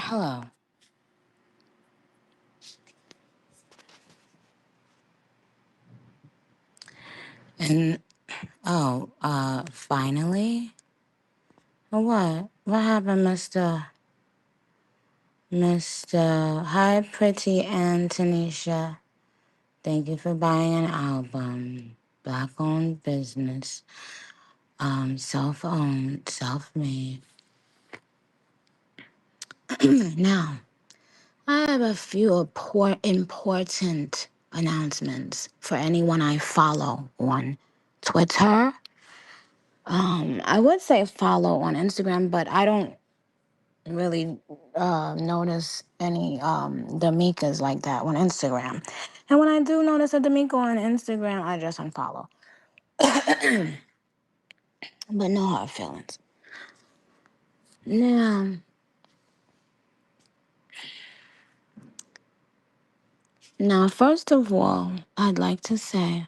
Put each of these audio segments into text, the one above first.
Hello. And finally? What? What happened, Mr. Hi, pretty Antonisha. Thank you for buying an album. Black-owned business. Self-owned, self-made. Now, I have a few important announcements for anyone I follow on Twitter. I would say follow on Instagram, but I don't really notice any Damikas like that on Instagram. And when I do notice a Damika on Instagram, I just unfollow. But no hard feelings. Now, first of all, I'd like to say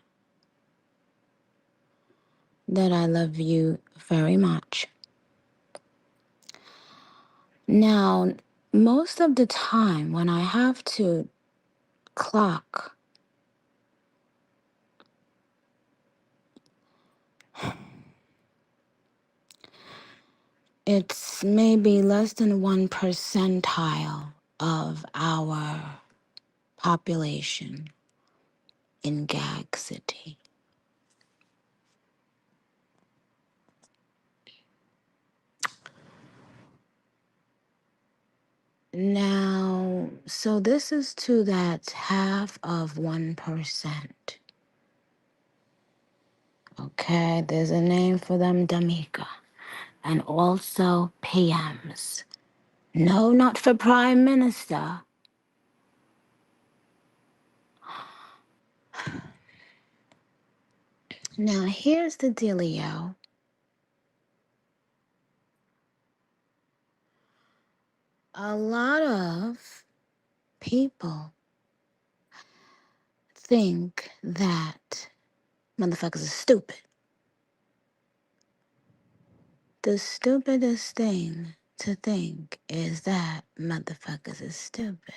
that I love you very much. Now, most of the time when I have to clock, it's maybe less than 1% of our population in Gag City. Now, so this is to that half of 1%. Okay, there's a name for them, Damika. And also PMs. No, not for Prime Minister. Now, here's the dealio. A lot of people think that motherfuckers are stupid. The stupidest thing to think is that motherfuckers are stupid.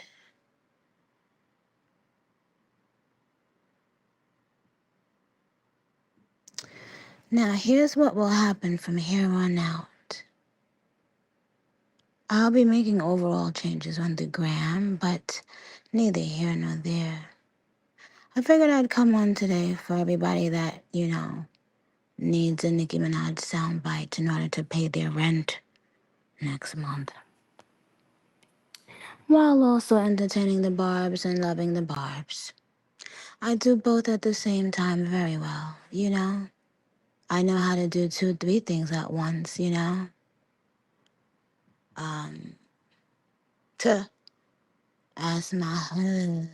Now, here's what will happen from here on out. I'll be making overall changes on the gram, but neither here nor there. I figured I'd come on today for everybody that, needs a Nicki Minaj soundbite in order to pay their rent next month. While also entertaining the barbs and loving the barbs. I do both at the same time very well, I know how to do 2, 3 things at once, To ask my husband.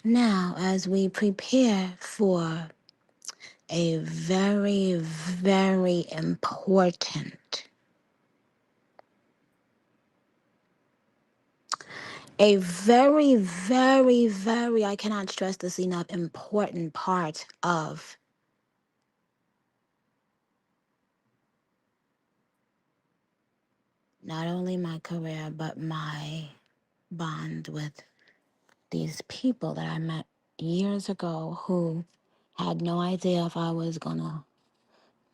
Now, as we prepare for a very, very important, I cannot stress this enough, important part of not only my career, but my bond with these people that I met years ago who had no idea if I was gonna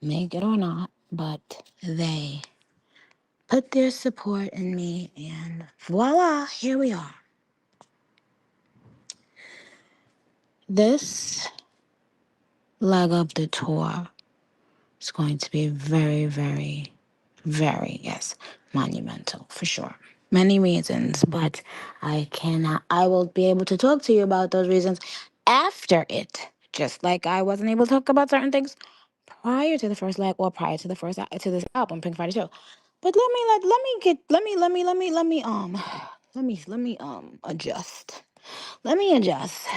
make it or not, but they put their support in me, and voila, here we are. This leg of the tour is going to be very, very, very, yes, monumental for sure. Many reasons, but I will be able to talk to you about those reasons after it, just like I wasn't able to talk about certain things prior to the first leg or prior to the first to this album, Pink Friday Show. But let me adjust. Let me adjust.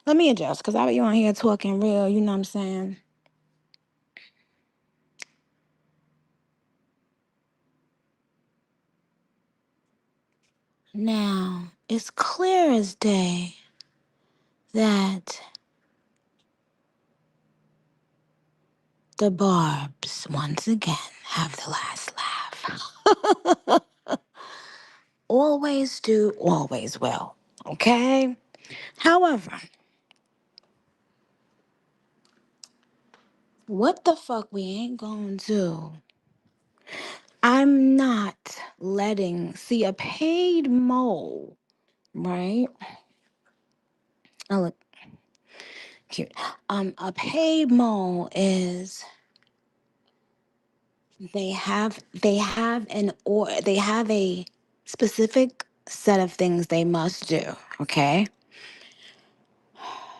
Let me adjust, because I be on here talking real, you know what I'm saying? Now, it's clear as day that the Barbs once again have the last laugh. Always do, always will. Okay? However, what the fuck we ain't gonna do? I'm not letting see a paid mole, right? Oh, look cute. A paid mole is they have a specific set of things they must do. Okay,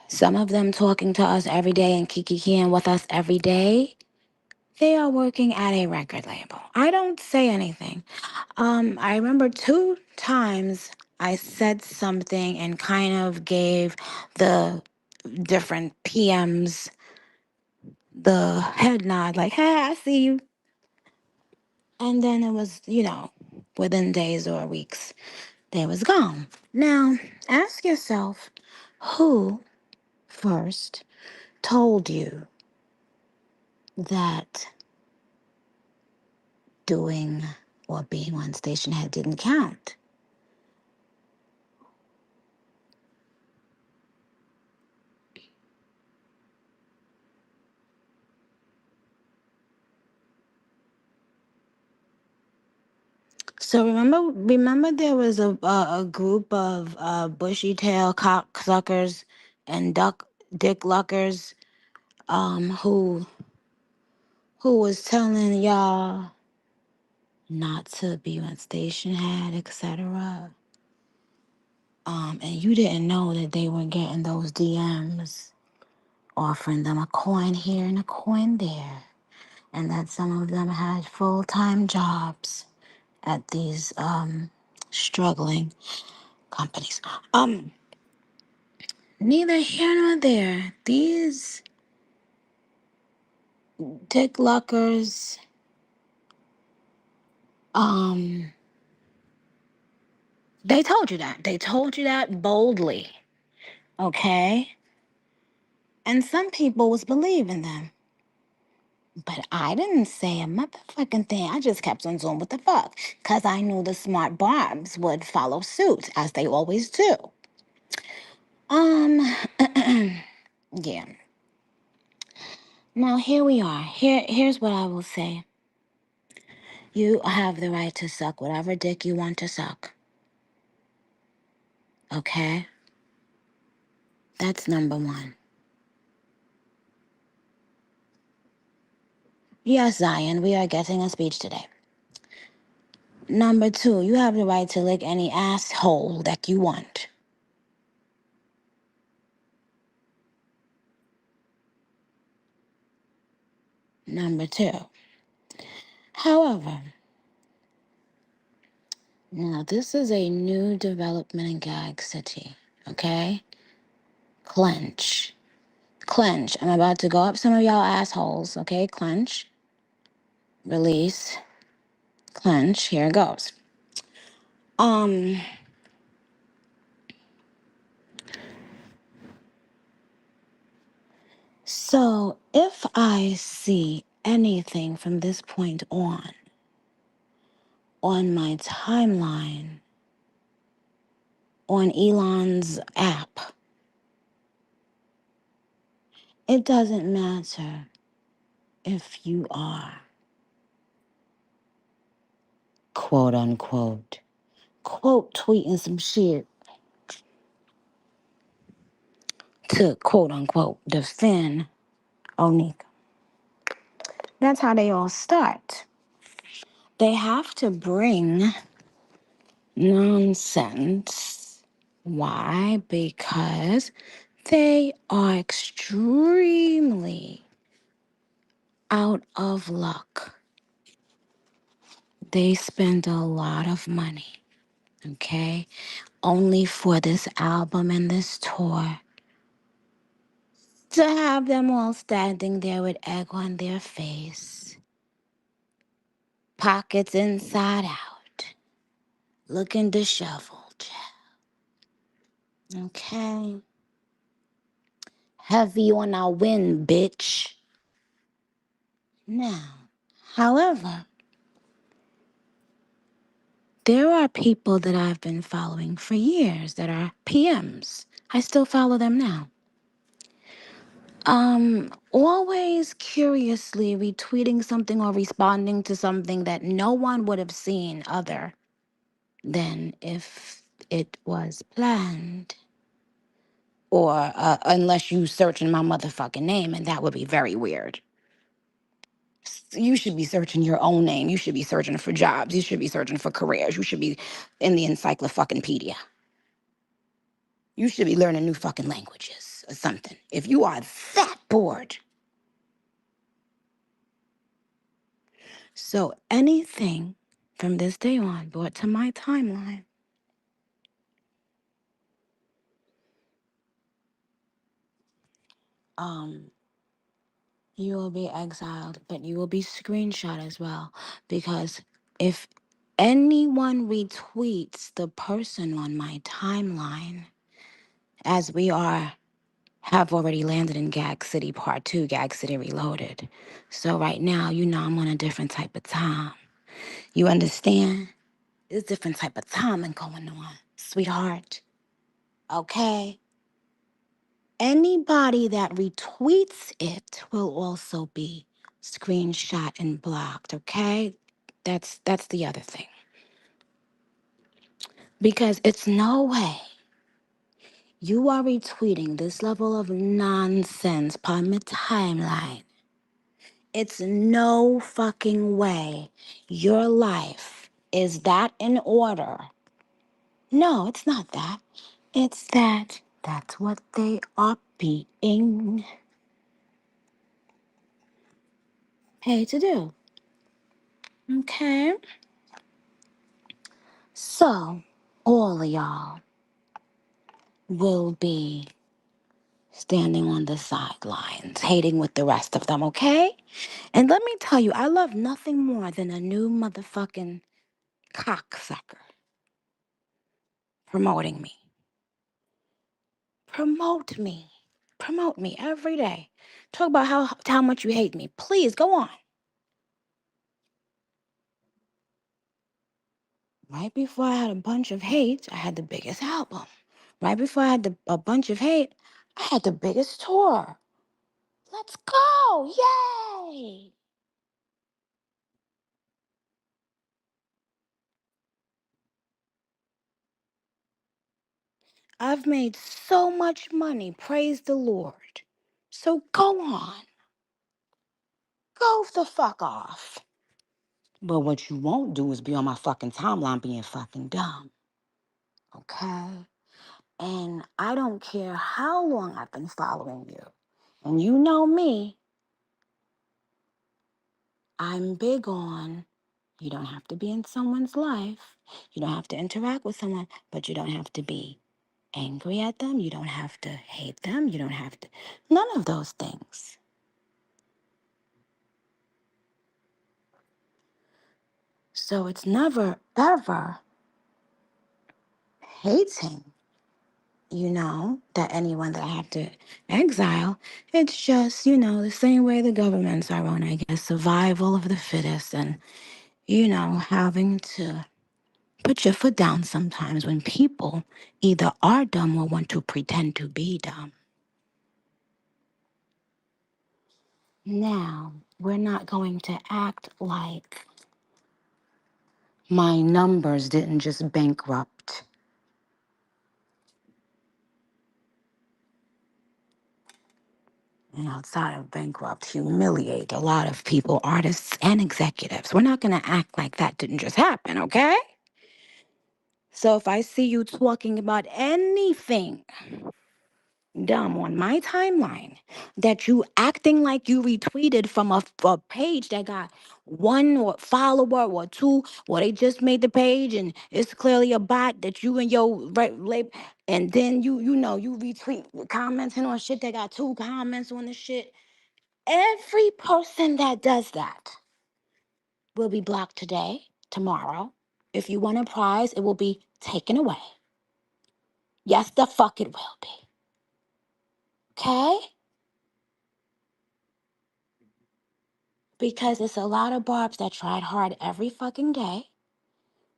some of them talking to us every day and kikiing with us every day. They are working at a record label. I don't say anything. I remember 2 times I said something and kind of gave the different PMs the head nod, like, hey, I see you. And then it was, within days or weeks, they was gone. Now, ask yourself, who first told you that doing or being on Stationhead didn't count? So remember there was a group of bushy tail cocksuckers and dick luckers who was telling y'all not to be on Stationhead, etc. And you didn't know that they were getting those DMs offering them a coin here and a coin there, and that some of them had full-time jobs at these struggling companies. Neither here nor there. These dick luckers, um, they told you that. They told you that boldly, okay? And some people was believing them. But I didn't say a motherfucking thing. I just kept on doing what the fuck. Because I knew the smart barbs would follow suit, as they always do. Um, yeah. Now here we are. Here's what I will say. You have the right to suck whatever dick you want to suck. Okay? That's number one. Yes, Zion, we are getting a speech today. Number two, you have the right to lick any asshole that you want. Number two. However, now this is a new development in Gag City, okay? Clench. Clench. I'm about to go up some of y'all assholes, okay? Clench. Release. Clench. Here it goes. So if I see anything from this point on my timeline, on Elon's app, it doesn't matter if you are, quote unquote, quote tweeting some shit to quote unquote defend Onika. That's how they all start. They have to bring nonsense. Why? Because they are extremely out of luck. They spend a lot of money, okay? Only for this album and this tour to have them all standing there with egg on their face, pockets inside out, looking disheveled. Okay? Heavy on our win, bitch. Now, however, there are people that I've been following for years that are PMs. I still follow them now. Always curiously retweeting something or responding to something that no one would have seen other than if it was planned. Or unless you search in my motherfucking name, and that would be very weird. You should be searching your own name. You should be searching for jobs. You should be searching for careers. You should be in the encyclopedia. You should be learning new fucking languages or something. If you are that bored. So anything from this day on brought to my timeline, um, you will be exiled, but you will be screenshot as well. Because if anyone retweets the person on my timeline, as we have already landed in Gag City Part 2, Gag City Reloaded. So right now, I'm on a different type of time. You understand? There's different type of timing going on, sweetheart. Okay? Anybody that retweets it will also be screenshot and blocked, okay? That's the other thing. Because it's no way you are retweeting this level of nonsense on my timeline. It's no fucking way your life is that in order. No, it's not that. It's that that's what they are being paid to do. Okay? So, all of y'all will be standing on the sidelines, hating with the rest of them, okay? And let me tell you, I love nothing more than a new motherfucking cocksucker promoting me. Promote me. Promote me every day. Talk about how much you hate me. Please, go on. Right before I had a bunch of hate, I had the biggest album. Right before I had a bunch of hate, I had the biggest tour. Let's go! Yay! I've made so much money, praise the Lord. So go on. Go the fuck off. But what you won't do is be on my fucking timeline being fucking dumb. Okay? And I don't care how long I've been following you. And you know me, I'm big on you don't have to be in someone's life. You don't have to interact with someone, but you don't have to be angry at them. You don't have to hate them. You don't have to, none of those things. So it's never, ever hating, that anyone that I have to exile. It's just, the same way the governments are on, I guess, survival of the fittest and, having to put your foot down sometimes when people either are dumb or want to pretend to be dumb. Now, we're not going to act like my numbers didn't just bankrupt. And outside of bankrupt, humiliate a lot of people, artists and executives. We're not going to act like that didn't just happen, okay? So if I see you talking about anything dumb on my timeline, that you acting like you retweeted from a page that got one or follower or two, or they just made the page and it's clearly a bot that you and your and then you retweet commenting on shit that got two comments on the shit. Every person that does that will be blocked today, tomorrow. If you want a prize, it will be taken away. Yes, the fuck it will be. Okay? Because it's a lot of barbs that tried hard every fucking day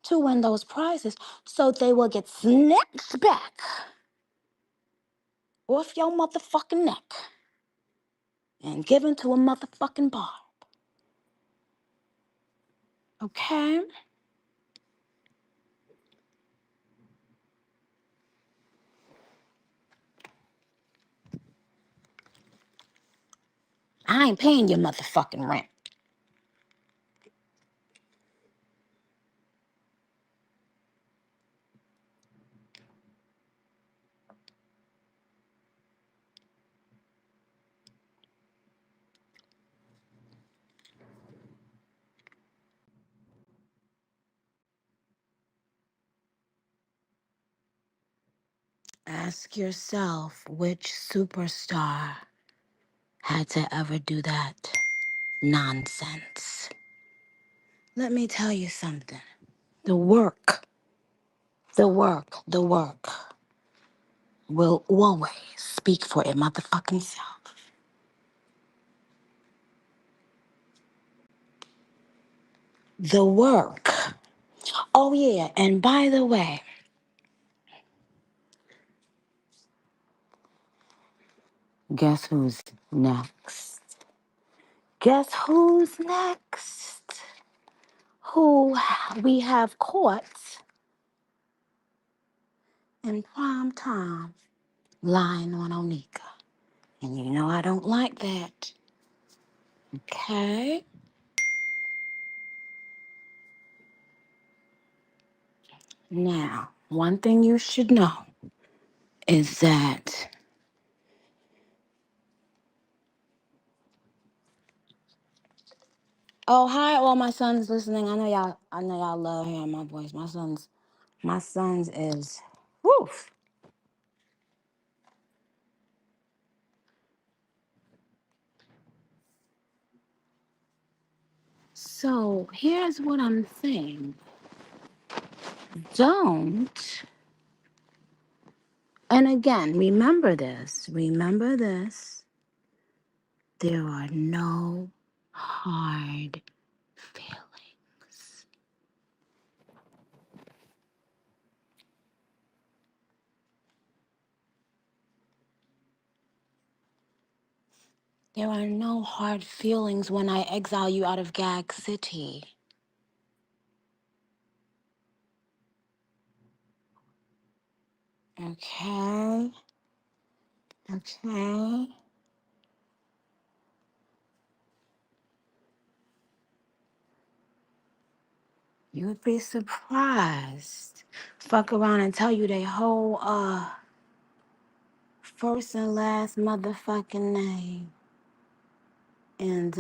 to win those prizes, so they will get snatched back off your motherfucking neck and given to a motherfucking barb. Okay? I ain't paying your motherfucking rent. Ask yourself which superstar had to ever do that nonsense. Let me tell you something. The work will always speak for it motherfucking self. The work. Oh yeah, and by the way, guess who's next? Guess who's next? Who we have caught in prime time lying on Onika. And you know I don't like that. Okay? Now, one thing you should know is that oh hi all my sons listening. I know y'all love hearing my voice. My sons is woof. So here's what I'm saying. Don't, and again, remember this. There are no hard feelings. There are no hard feelings when I exile you out of Gag City. Okay? Okay? You would be surprised. Fuck around and tell you they whole first and last motherfucking name. And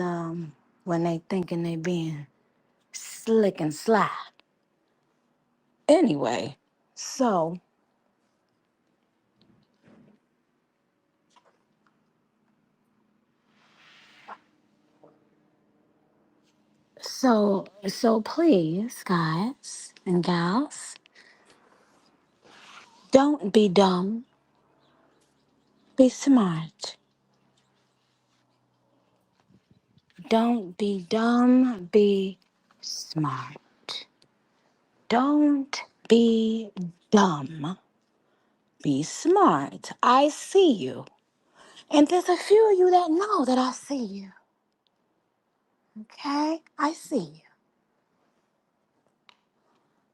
when they thinking they being slick and sly. Anyway, so so please, guys and gals, don't be dumb. Be smart. Don't be dumb. Be smart. Don't be dumb. Be smart. I see you. And there's a few of you that know that I see you. Okay? I see you.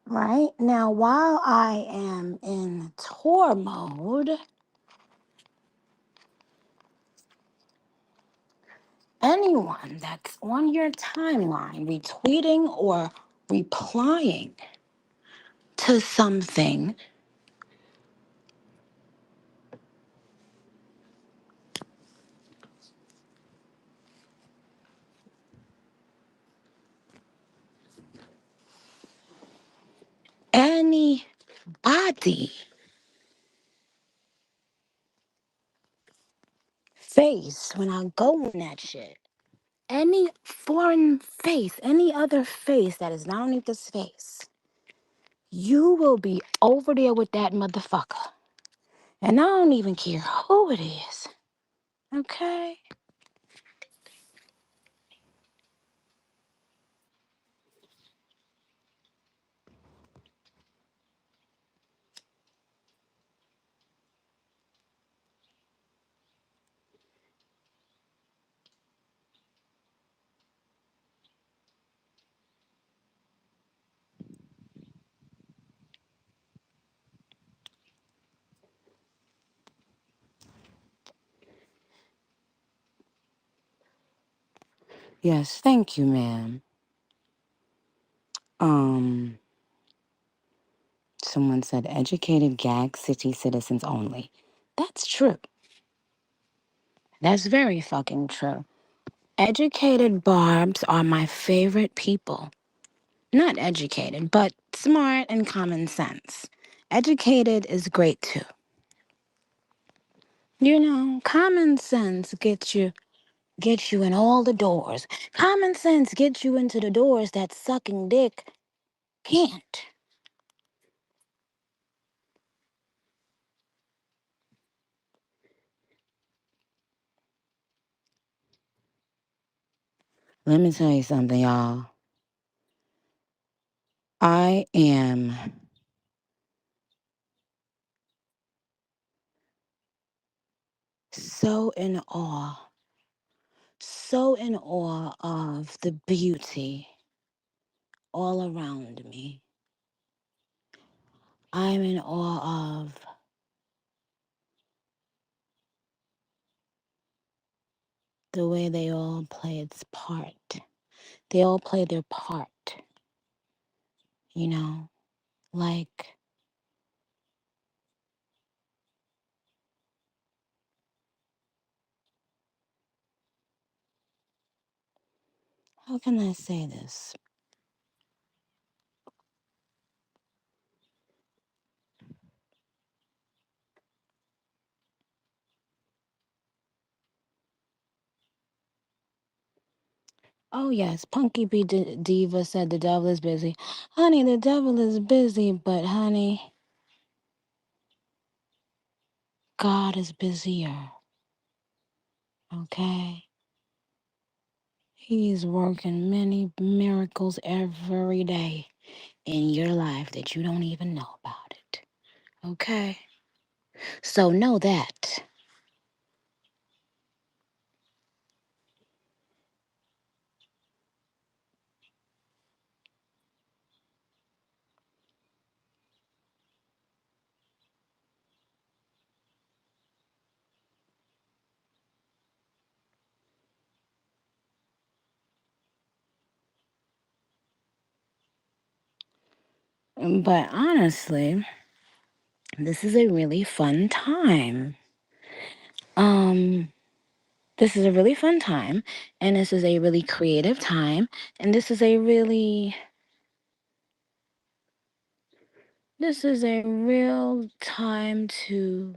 Right? Now, while I am in tour mode, anyone that's on your timeline retweeting or replying to something, anybody face when I go on that shit, any foreign face, any other face that is not underneath this face, you will be over there with that motherfucker. And I don't even care who it is. Okay? Yes, thank you, ma'am. Um, Someone said educated gag city citizens only. That's true. That's very fucking true. Educated barbs are my favorite people. Not educated, but smart and common sense. Educated is great too. You know, common sense gets you in all the doors. Common sense gets you into the doors that sucking dick can't. Let me tell you something, y'all. I am so in awe of the beauty all around me. I'm in awe of the way they all play its part. They all play their part, you know? Like, how can I say this? Oh, yes, Punky B. Diva said the devil is busy. Honey, the devil is busy, but honey, God is busier, okay? He's working many miracles every day in your life that you don't even know about it, okay? So know that. But honestly, this is a really fun time. Um, this is a really fun time, and this is a really creative time, and this is a real time to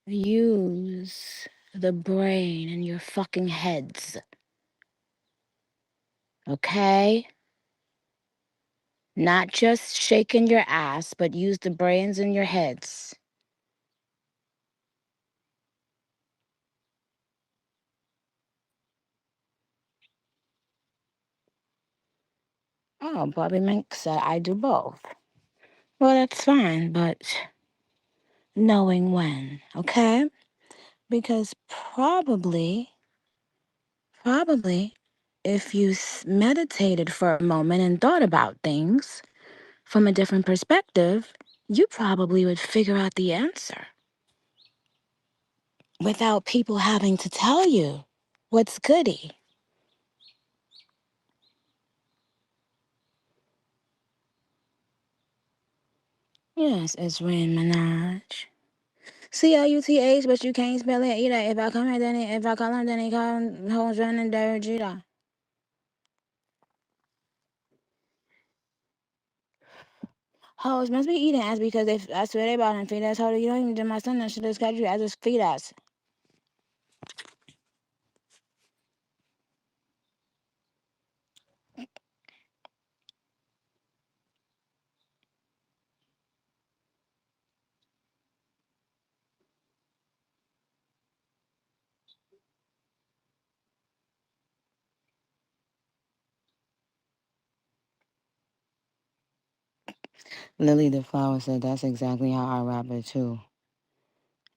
use the brain in your fucking heads, okay? Not just shaking your ass, but use the brains in your heads. Oh, Bobby Mink said I do both. Well, that's fine, but knowing when, okay? Because probably, if you meditated for a moment and thought about things from a different perspective, you probably would figure out the answer without people having to tell you what's goody. Yes, it's Rain Minaj. Cuth, but you can't spell it either. If I come here, then if I call him, then he call him hoes running dirty. Hoes must be eating ass because I swear they bought him feed ass. Hold you don't even do my son that should have got you as a feed ass. Lily the Flower said that's exactly how I rap it too.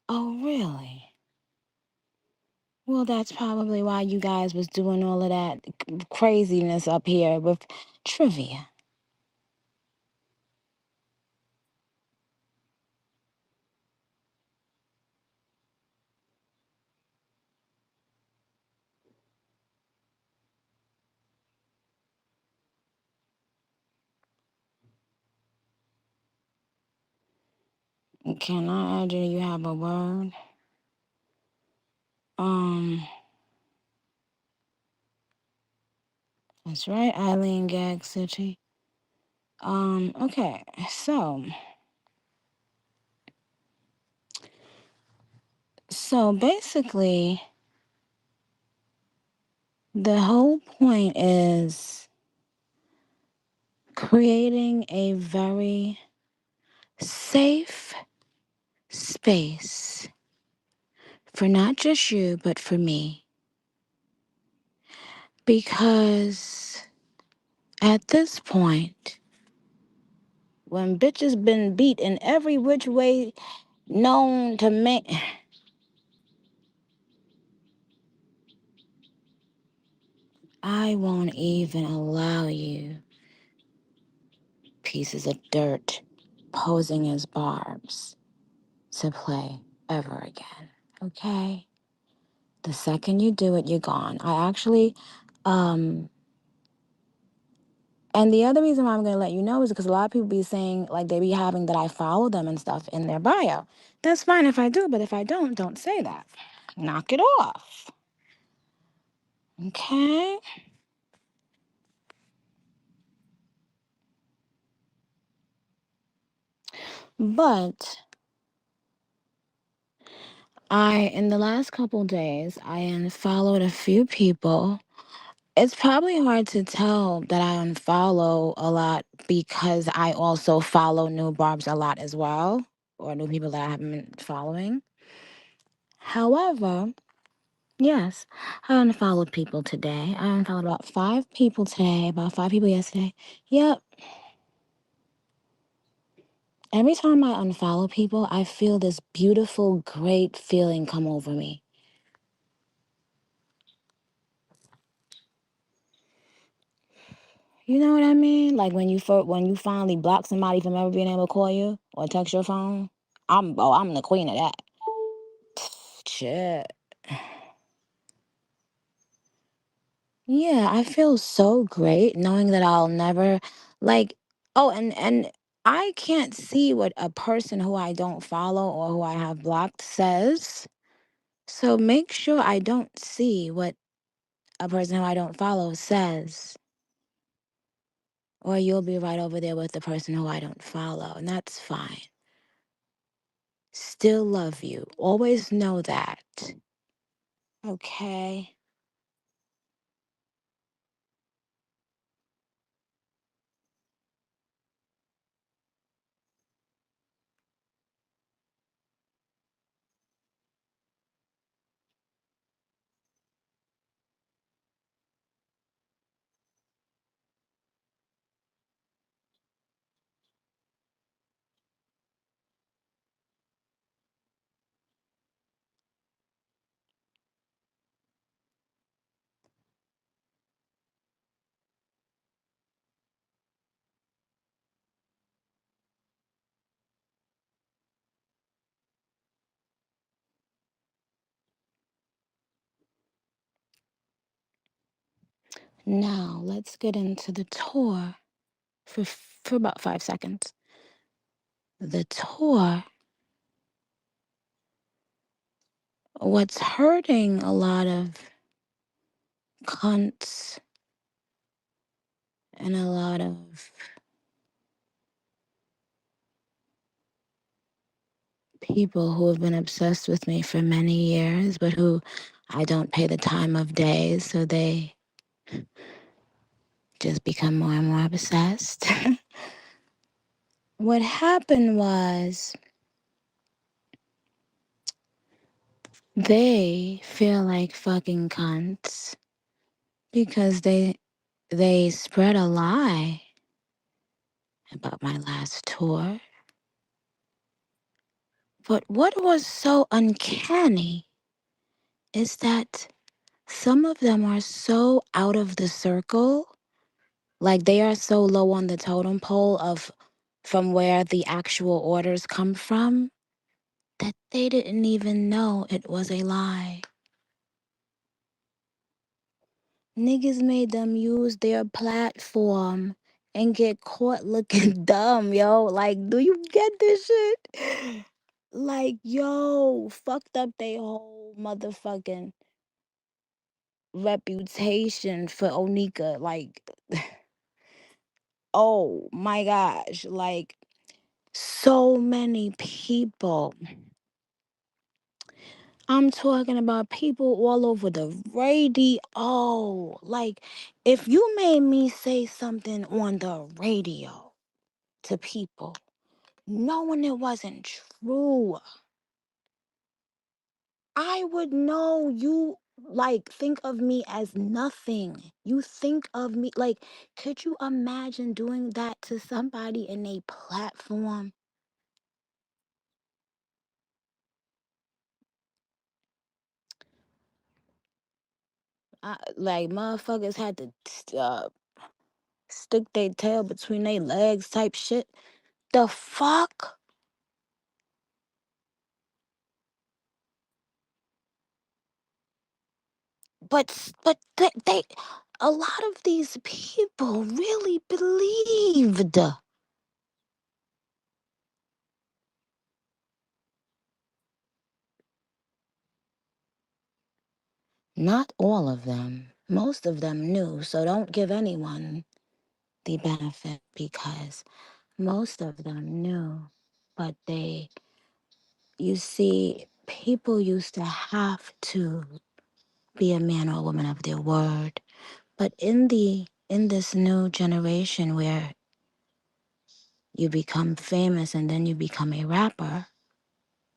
Oh, really? Well, that's probably why you guys was doing all of that craziness up here with trivia. Can I add you? You have a word? Um, that's right, Eileen Gag City. Okay, so basically, the whole point is creating a very safe space for not just you, but for me. Because at this point, when bitches been beat in every which way known to man, I won't even allow you pieces of dirt posing as barbs to play ever again. Okay? The second you do it, you're gone. I actually, and the other reason why I'm gonna let you know is because a lot of people be saying, like, they be having that I follow them and stuff in their bio. That's fine if I do, but if I don't say that. Knock it off. Okay? But in the last couple days, I unfollowed a few people. It's probably hard to tell that I unfollow a lot because I also follow new barbs a lot as well, or new people that I haven't been following. However, yes, I unfollowed people today. I unfollowed about 5 people today, about 5 people yesterday. Yep. Every time I unfollow people, I feel this beautiful, great feeling come over me. You know what I mean? Like when you finally block somebody from ever being able to call you or text your phone. I'm the queen of that. Shit. Yeah, I feel so great knowing that I'll never like and I can't see what a person who I don't follow or who I have blocked says. So make sure I don't see what a person who I don't follow says. Or you'll be right over there with the person who I don't follow, and that's fine. Still love you. Always know that. Okay. Now let's get into the tour for about 5 seconds. The tour. What's hurting a lot of cunts and a lot of people who have been obsessed with me for many years, but who I don't pay the time of day, so they just become more and more obsessed. What happened was they feel like fucking cunts because they spread a lie about my last tour. But what was so uncanny is that some of them are so out of the circle, like they are so low on the totem pole of from where the actual orders come from, that they didn't even know it was a lie. Niggas made them use their platform and get caught looking dumb, yo. Like, do you get this shit? Like, yo, fucked up they whole motherfucking reputation for Onika. Like, oh my gosh. Like, so many people. I'm talking about people all over the radio. Like, if you made me say something on the radio to people, knowing it wasn't true, I would know you like think of me as nothing. You think of me like, could you imagine doing that to somebody in a platform? Like motherfuckers had to stick their tail between their legs type shit. The fuck? But they a lot of these people really believed. Not all of them. Most of them knew, so don't give anyone the benefit because most of them knew. But you see, people used to have to be a man or a woman of their word. But in this new generation where you become famous and then you become a rapper,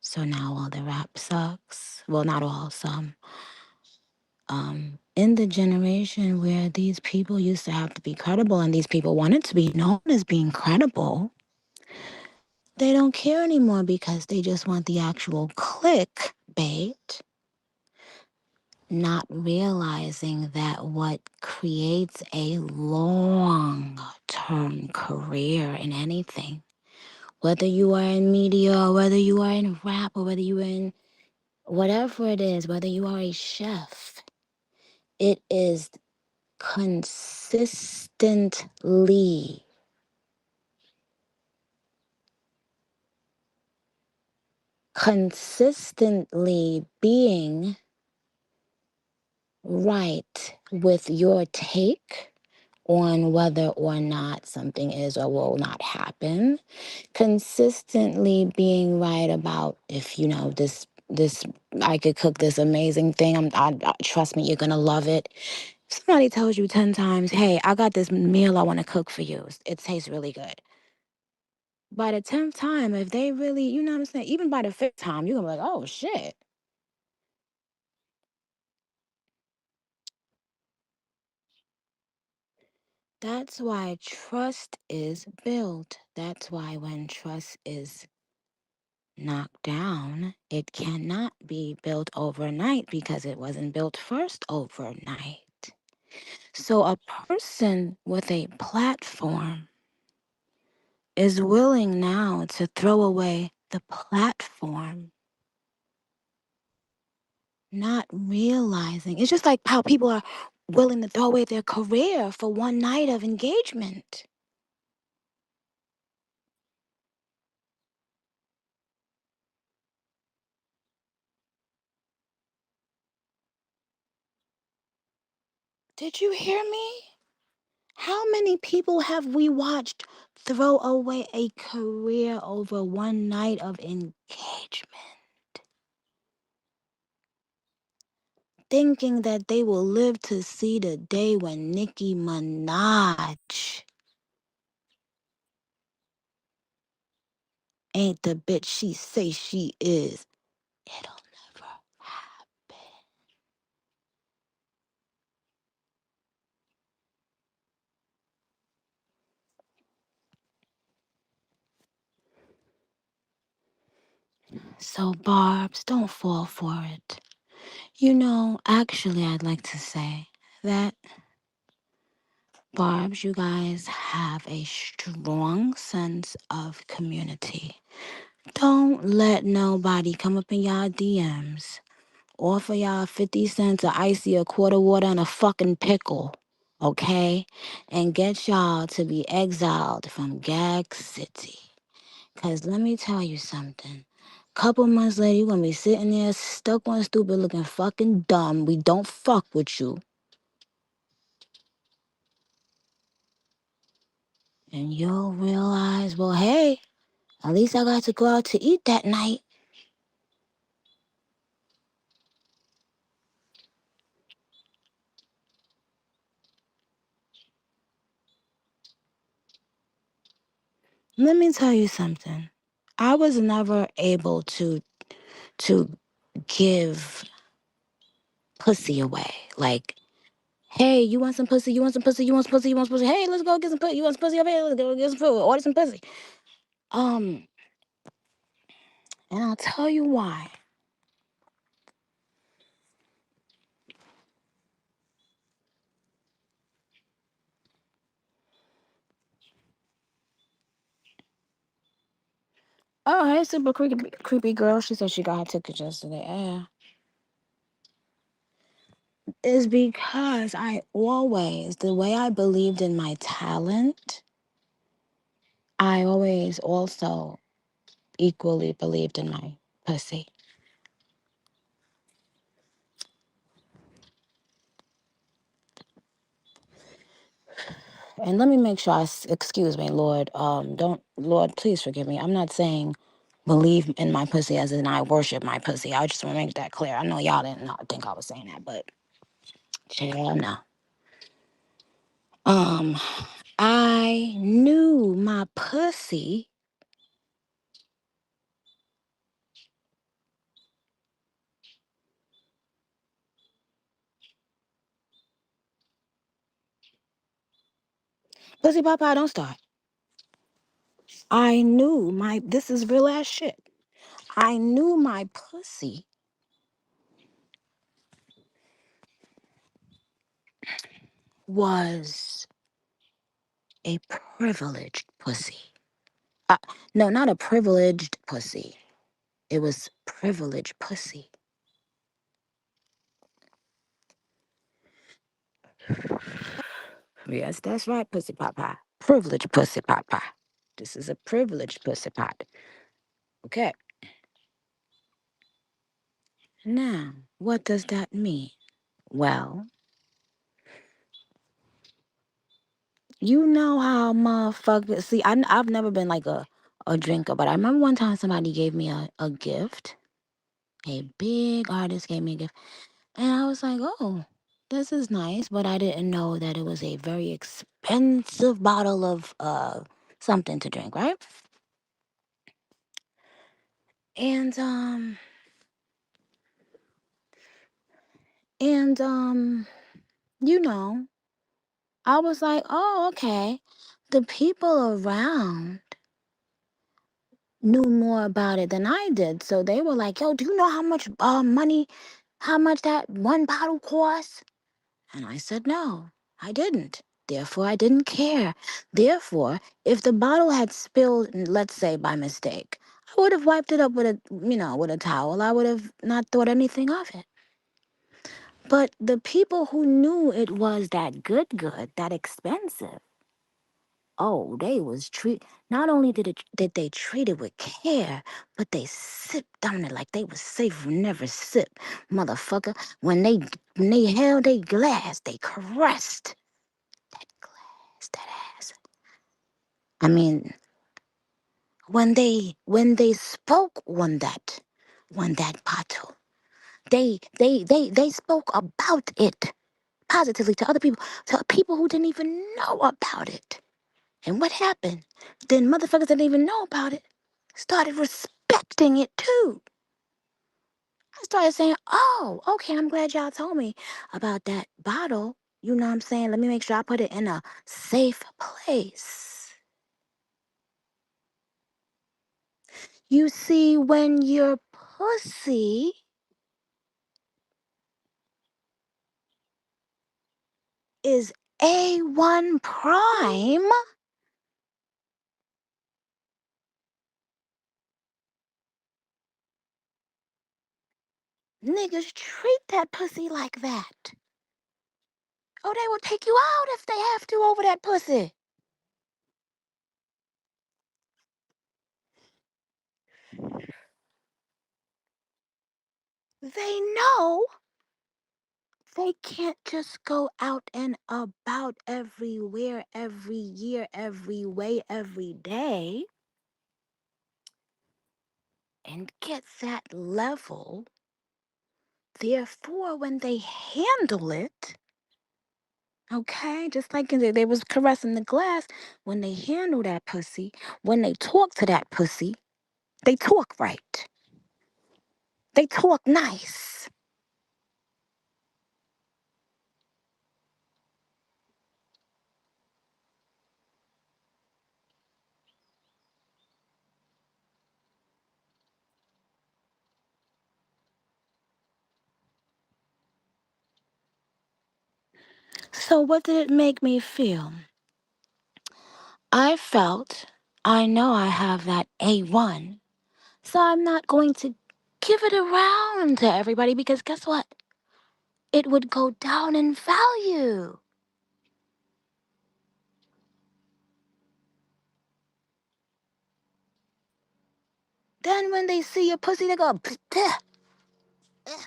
so now all the rap sucks. Well, not all, some. In the generation where these people used to have to be credible and these people wanted to be known as being credible, they don't care anymore because they just want the actual clickbait, not realizing that what creates a long term career in anything, whether you are in media or whether you are in rap or whether you are in whatever it is, whether you are a chef, it is consistently being right with your take on whether or not something is or will not happen, consistently being right about if you know this I could cook this amazing thing. I trust me, you're gonna love it. Somebody tells you 10 times, hey, I got this meal I want to cook for you. It tastes really good. By the 10th time, if they really, you know what I'm saying? Even by the 5th time, you're going to be like, oh, shit. That's why trust is built. That's why when trust is knocked down, it cannot be built overnight because it wasn't built first overnight. So a person with a platform is willing now to throw away the platform, not realizing. It's just like how people are willing to throw away their career for one night of engagement. Did you hear me? How many people have we watched throw away a career over one night of engagement, thinking that they will live to see the day when Nicki Minaj ain't the bitch she say she is? It'll never happen. So, Barbs, don't fall for it. You know, actually, I'd like to say that, Barbs, you guys have a strong sense of community. Don't let nobody come up in y'all DMs, offer y'all 50 cents, a icy, a quarter water, and a fucking pickle, okay? And get y'all to be exiled from Gag City. Because let me tell you something. Couple months later, you're going to be sitting there stuck on stupid looking fucking dumb. We don't fuck with you. And you'll realize, well, hey, at least I got to go out to eat that night. Let me tell you something. I was never able to give pussy away. Like, hey, you want some pussy? You want some pussy? You want some pussy? You want some pussy? Hey, let's go get some pussy. You want some pussy? Over here, let's go get some food. Order some pussy. Um, and I'll tell you why. Oh, hey, super creepy girl. She said she got her ticket yesterday. Yeah. Is because I always, the way I believed in my talent, I always also equally believed in my pussy. And let me make sure excuse me, Lord. Lord, please forgive me. I'm not saying believe in my pussy as in I worship my pussy. I just want to make that clear. I know y'all didn't think I was saying that, but hell no. I knew my pussy pussy papa, don't start. I knew this is real ass shit. I knew my pussy was a privileged pussy. No, not a privileged pussy. It was privileged pussy. Yes, that's right, pussy papa. Privileged pussy papa. This is a privileged pussy pot. Okay. Now, what does that mean? Well, you know how motherfuckers see. I've never been like a drinker, but I remember one time somebody gave me a gift. A big artist gave me a gift, and I was like, "Oh, this is nice," but I didn't know that it was a very expensive bottle of something to drink, right? And and you know, I was like, "Oh, okay." The people around knew more about it than I did, so they were like, "Yo, do you know how much money, how much that one bottle costs?" And I said, "No, I didn't. Therefore, I didn't care. Therefore, if the bottle had spilled, let's say by mistake, I would have wiped it up with with a towel. I would have not thought anything of it. But the people who knew it was that good, that expensive, oh, they was not only did they treat it with care, but they sipped on it like they was safe from never sip. Motherfucker, when they held a glass, they caressed that ass. I mean, when they spoke on that bottle, they spoke about it positively to other people, to people who didn't even know about it. And what happened? Then motherfuckers that didn't even know about it started respecting it too. I started saying, oh, okay, I'm glad y'all told me about that bottle. You know what I'm saying? Let me make sure I put it in a safe place. You see, when your pussy is A1 prime, niggas treat that pussy like that. Oh, they will take you out if they have to over that pussy. They know they can't just go out and about everywhere, every year, every way, every day and get that level. Therefore, when they handle it, okay, just like they was caressing the glass, when they handle that pussy, when they talk to that pussy, they talk right. They talk nice. So what did it make me feel? I felt, I know I have that A1, so I'm not going to give it around to everybody because guess what? It would go down in value. Then when they see your pussy, they go, "Ptah, eh,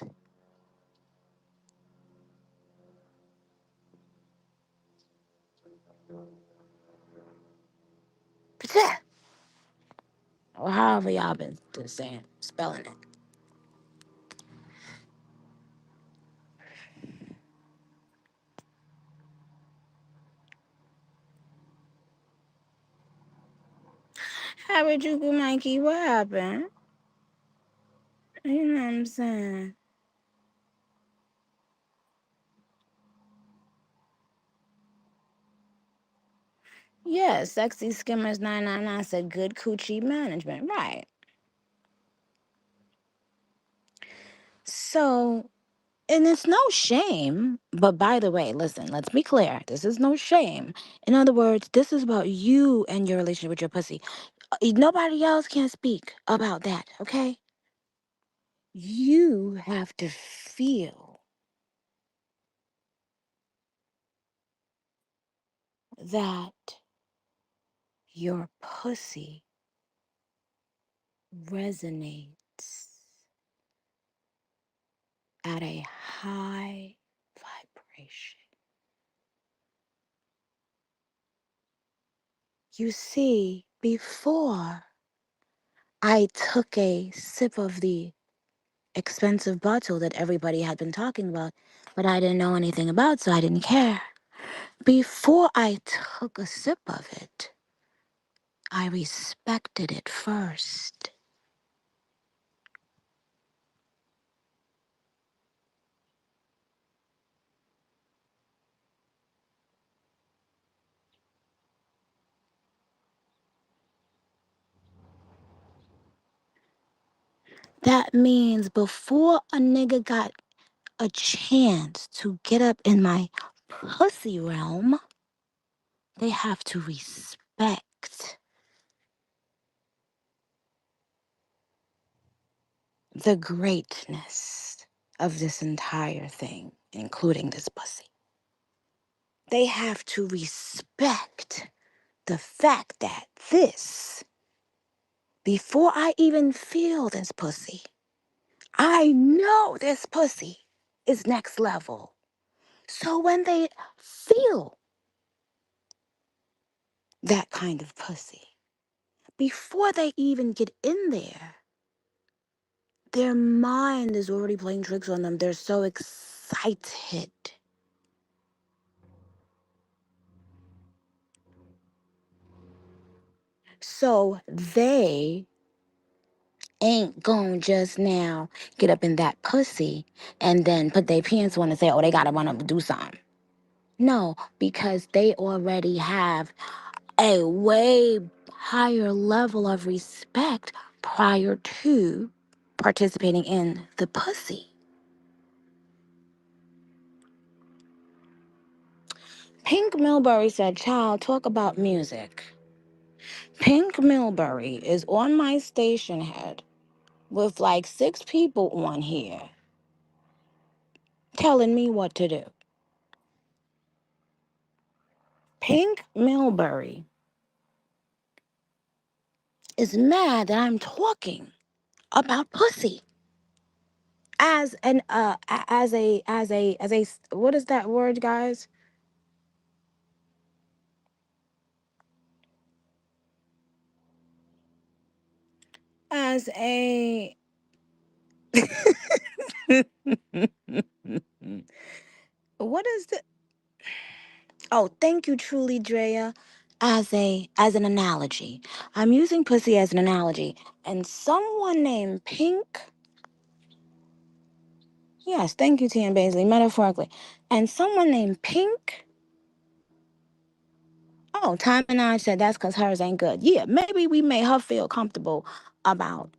ptah," or however y'all been saying, spelling it. Harajuku Mikey, what happened? You know what I'm saying? Yeah, Sexy Skimmers 999 said good coochie management. Right. So, and it's no shame, but by the way, listen, let's be clear. This is no shame. In other words, this is about you and your relationship with your pussy. Nobody else can speak about that, okay? You have to feel that your pussy resonates at a high vibration. You see, before I took a sip of the expensive bottle that everybody had been talking about, but I didn't know anything about, so I didn't care. Before I took a sip of it, I respected it first. That means before a nigga got a chance to get up in my pussy realm, they have to respect the greatness of this entire thing, including this pussy. They have to respect the fact that this, before I even feel this pussy, I know this pussy is next level. So when they feel that kind of pussy, before they even get in there, their mind is already playing tricks on them. They're so excited. So they ain't gonna just now get up in that pussy and then put their pants on and say, oh, they gotta run up and do something. No, because they already have a way higher level of respect prior to participating in the pussy. Pink Milbury said, child, talk about music. Pink Milbury is on my Stationhead with like 6 people on here telling me what to do. Pink Milbury is mad that I'm talking about pussy as an as a what is that word, guys? As a what is the oh, thank you, truly, Drea. As an analogy. I'm using pussy as an analogy. And someone named Pink, yes, thank you, T. and Baisley, metaphorically. And someone named Pink, oh, Time and I said that's because hers ain't good. Yeah, maybe we made her feel comfortable about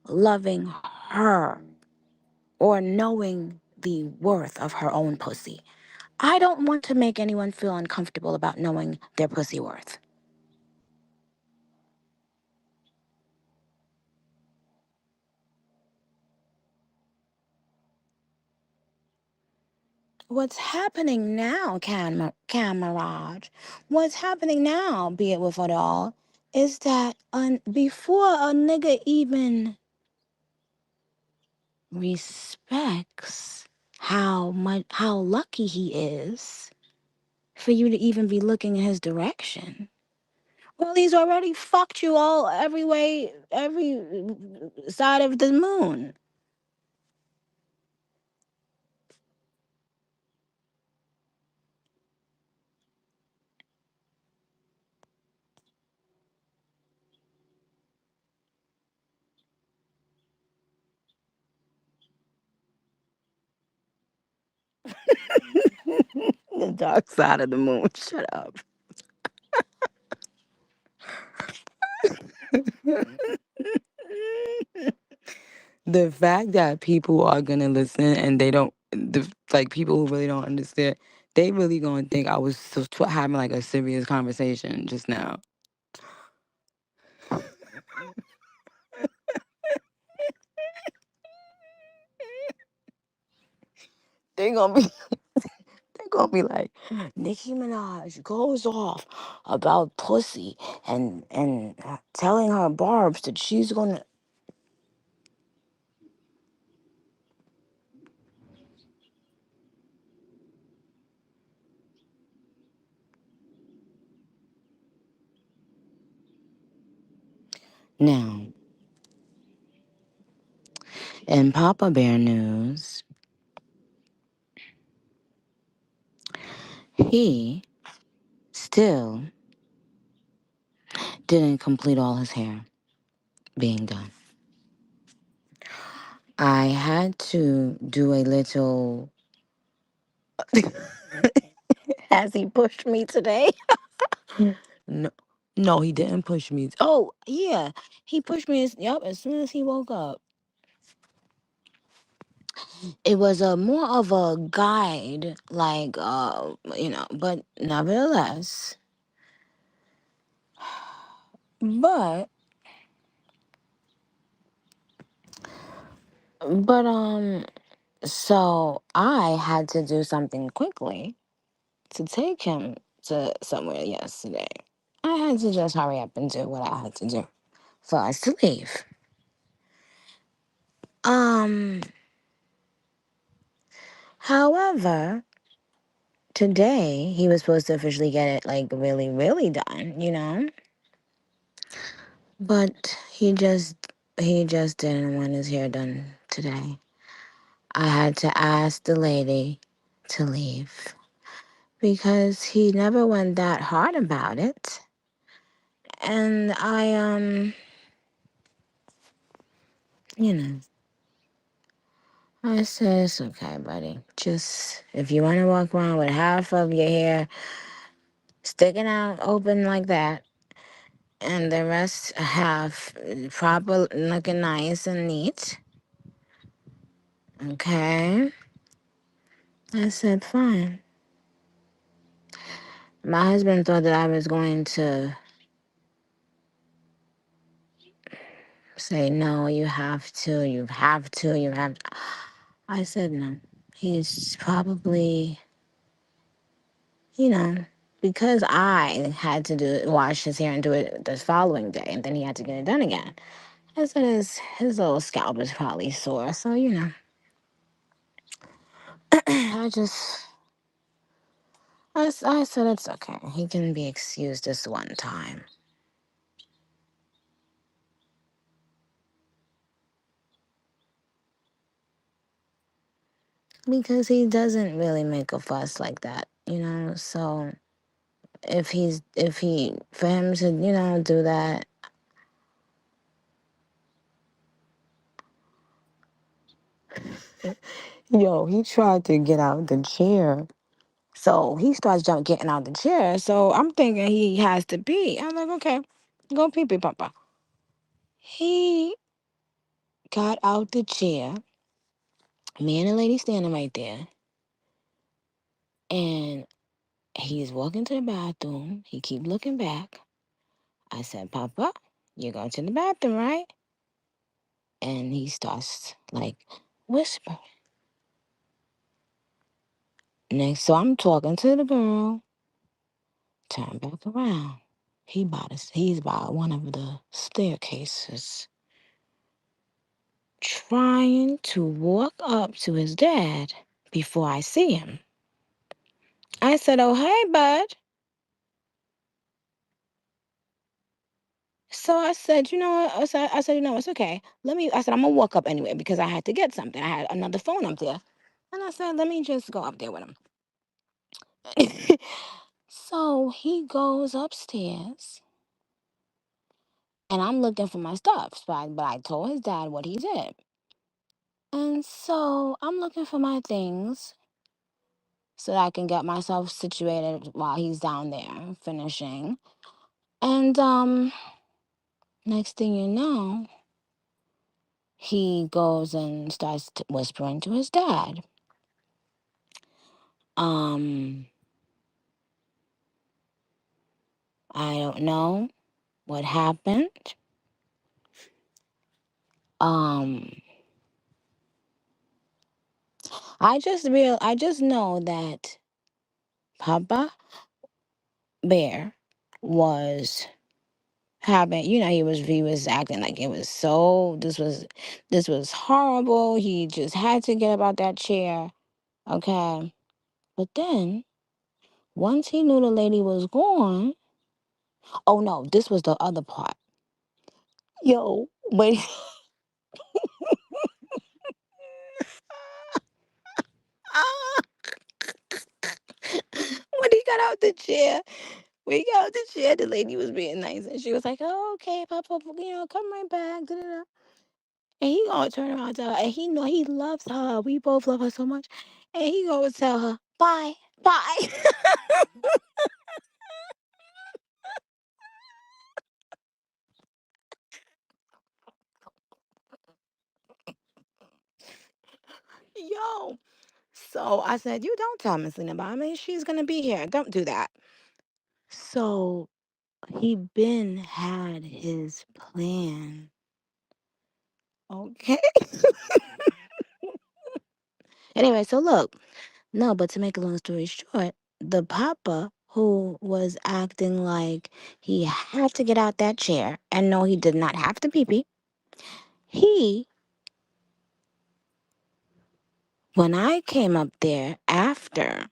loving her or knowing the worth of her own pussy. I don't want to make anyone feel uncomfortable about knowing their pussy worth. What's happening now, Camarade? What's happening now, be it with it all, is that before a nigga even respects how lucky he is for you to even be looking in his direction. Well, he's already fucked you all every way, every side of the moon. The dark side of the moon. Shut up. The fact that people are gonna listen and they don't, like people who really don't understand, they really gonna think I was having like a serious conversation just now. They gonna be, they gonna be like, Nicki Minaj goes off about pussy and telling her Barb's that she's gonna. Now, in Papa Bear news, he still didn't complete all his hair being done. I had to do a little. Has he pushed me today? No, no, he didn't push me. Oh, yeah, he pushed me. Yep, as soon as he woke up. It was a more of a guide, like but nevertheless, but but. So I had to do something quickly to take him to somewhere yesterday. I had to just hurry up and do what I had to do for us to leave. Um, However, today he was supposed to officially get it like really, really done, But he just didn't want his hair done today. I had to ask the lady to leave because he never went that hard about it. And you know, I said, it's okay, buddy. Just, if you want to walk around with half of your hair sticking out open like that, and the rest half proper looking nice and neat, Okay. I said, fine. My husband thought that I was going to say, no, you have to, you have to, you have to. I said, no. He's probably, you know, because I had to wash his hair and do it the following day, and then he had to get it done again. I said his little scalp is probably sore, so I just I said it's okay. He can be excused this one time because he doesn't really make a fuss like that, So if he for him to do that. Yo, he tried to get out the chair. So he starts getting out the chair. So I'm thinking he has to pee. I'm like, okay, go pee pee, Papa. He got out the chair. Me and the lady standing right there. And he's walking to the bathroom. He keep looking back. I said, Papa, you're going to the bathroom, right? And he starts like whispering. Next, so I'm talking to the girl. Turn back around. He's by one of the staircases, trying to walk up to his dad before I see him. I said, oh, hey, bud. So I said, you know what? I said, it's okay. I said, I'm going to walk up anyway because I had to get something. I had another phone up there. And I said, let me just go up there with him. So he goes upstairs and I'm looking for my stuff. But I told his dad what he did. And so I'm looking for my things so that I can get myself situated while he's down there finishing. And next thing you know, he goes and starts whispering to his dad. Um, I don't know what happened. Um, I just know that Papa Bear was having, he was acting like it was so this was horrible. He just had to get about that chair. Okay. But then once he knew the lady was gone, oh no, this was the other part. Yo, when when he got out the chair, when he got out the chair, the lady was being nice and she was like, oh, okay, Papa, come right back. Da, da, da. And he gonna turn around and tell her, and he know he loves her. We both love her so much. And he gonna tell her, bye, bye. Yo. So I said, you don't tell Miss Lena, but I mean, she's gonna be here. Don't do that. So he been had his plan. Okay. Anyway, so look, no, but to make a long story short, the papa who was acting like he had to get out that chair, and no, he did not have to pee pee. He, when I came up there after,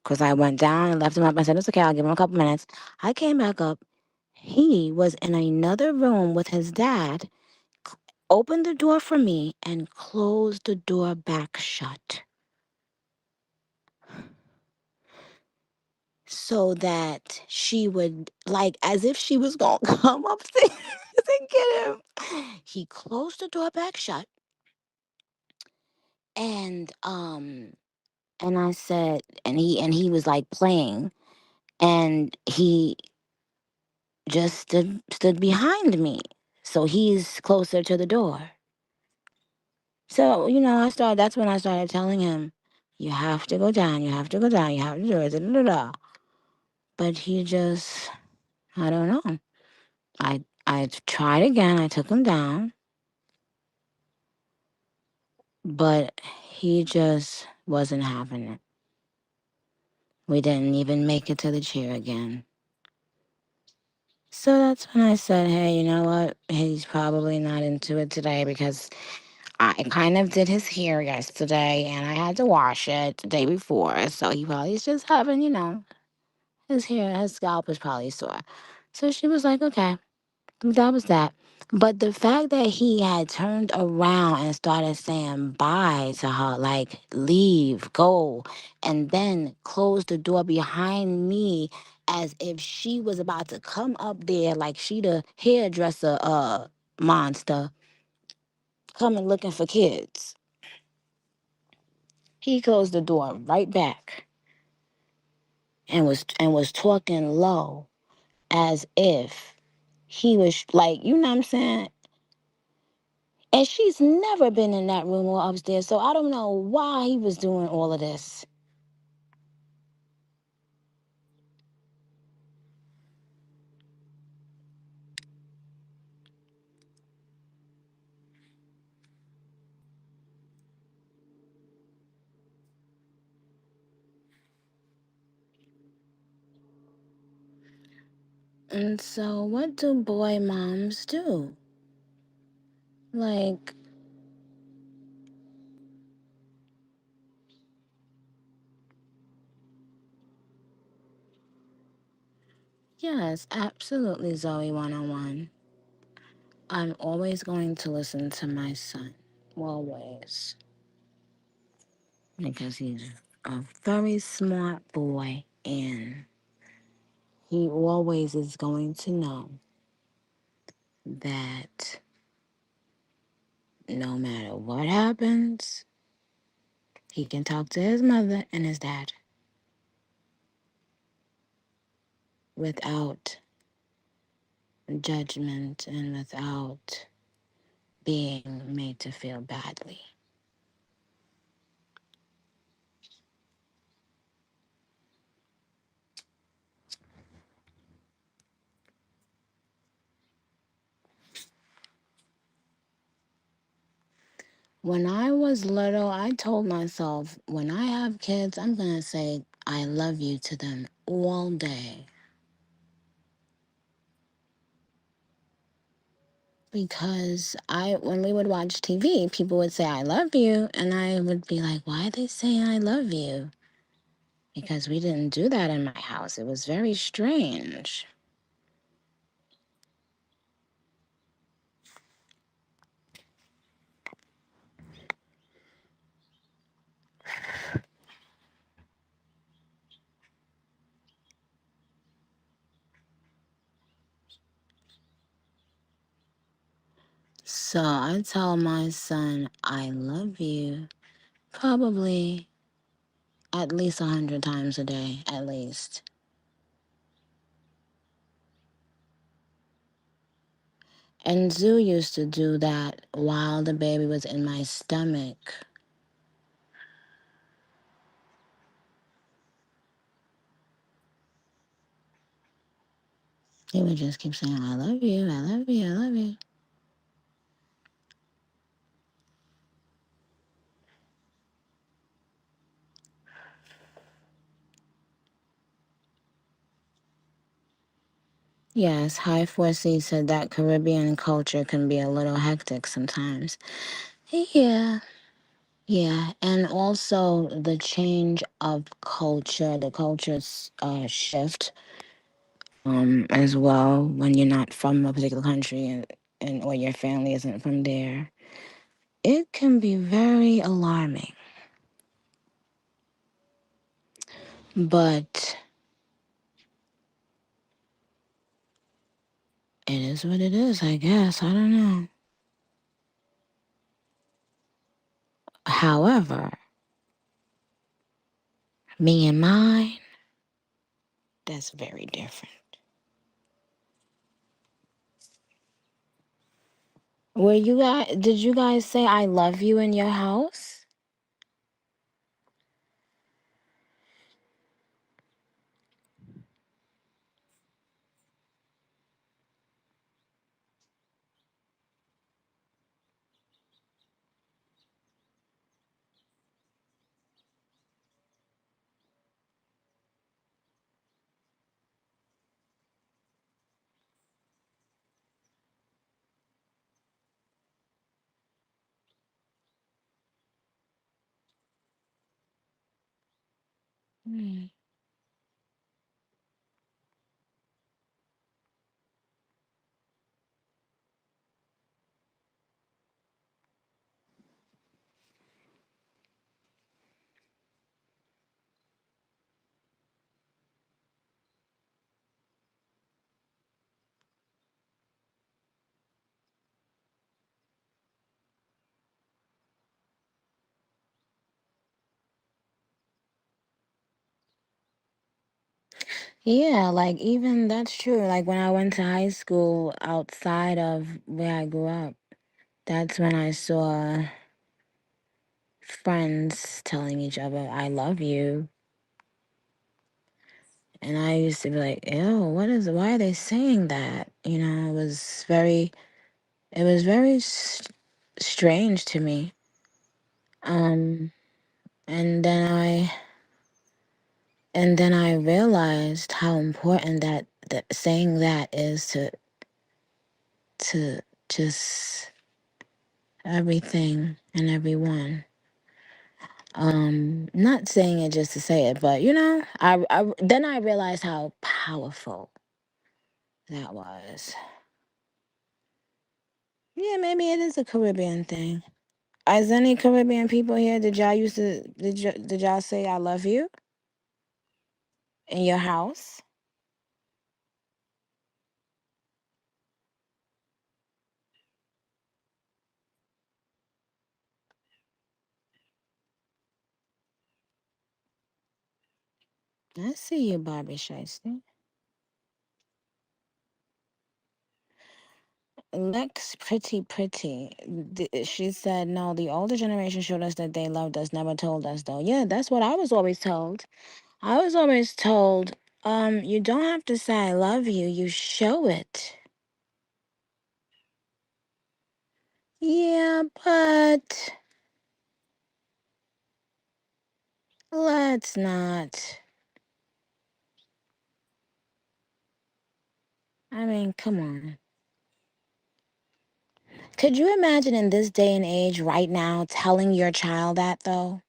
because I went down and left him up, I said, it's okay, I'll give him a couple minutes. I came back up. He was in another room with his dad, opened the door for me, and closed the door back shut. So that she would, like, as if she was gonna come upstairs and get him. He closed the door back shut, and I said, and he was like playing, and he just stood behind me, so he's closer to the door. So, that's when I started telling him, you have to go down, you have to go down, you have to do it, da, da, da, da. But he just, I don't know. I tried again, I took him down, but he just wasn't having it. We didn't even make it to the chair again. So that's when I said, hey, you know what? He's probably not into it today because I kind of did his hair yesterday and I had to wash it the day before. So he probably is just having, his scalp is probably sore. So she was like, okay, that was that. But the fact that he had turned around and started saying bye to her, like leave, go, and then closed the door behind me as if she was about to come up there like she the hairdresser monster coming looking for kids. He closed the door right back and was talking low as if he was like, you know what I'm saying? And she's never been in that room or upstairs, so I don't know why he was doing all of this. And so, what do boy moms do? Like, yes, absolutely, Zoe 101. I'm always going to listen to my son. Always. Because he's a very smart boy and he always is going to know that no matter what happens, he can talk to his mother and his dad without judgment and without being made to feel badly. When I was little, I told myself, when I have kids, I'm going to say, I love you to them all day. Because when we would watch TV, people would say, I love you. And I would be like, why are they saying I love you? Because we didn't do that in my house. It was very strange. So I tell my son, I love you probably at least 100 times a day, at least. And Zoo used to do that while the baby was in my stomach. He would just keep saying, I love you, I love you, I love you. Yes, High 4C said that Caribbean culture can be a little hectic sometimes. Yeah, yeah. And also the change of culture, the culture shift as well when you're not from a particular country and or your family isn't from there. It can be very alarming. But it is what it is, I guess. I don't know. However, me and mine, that's very different. Did you guys say I love you in your house? Hmm. Yeah, like even that's true. Like when I went to high school outside of where I grew up, that's when I saw friends telling each other, I love you. And I used to be like, ew, why are they saying that? It was very strange to me. Um, and then I realized how important that saying that is to just everything and everyone. Not saying it just to say it, but then I realized how powerful that was. Yeah, maybe it is a Caribbean thing. Is any Caribbean people here? Did y'all say I love you in your house? I see you, Barbie Shiesty. Lex Pretty. She said, no, the older generation showed us that they loved us, never told us though. Yeah, that's what I was always told. I was always told, you don't have to say I love you, you show it. Yeah, but let's not. I mean, come on. Could you imagine in this day and age right now telling your child that though?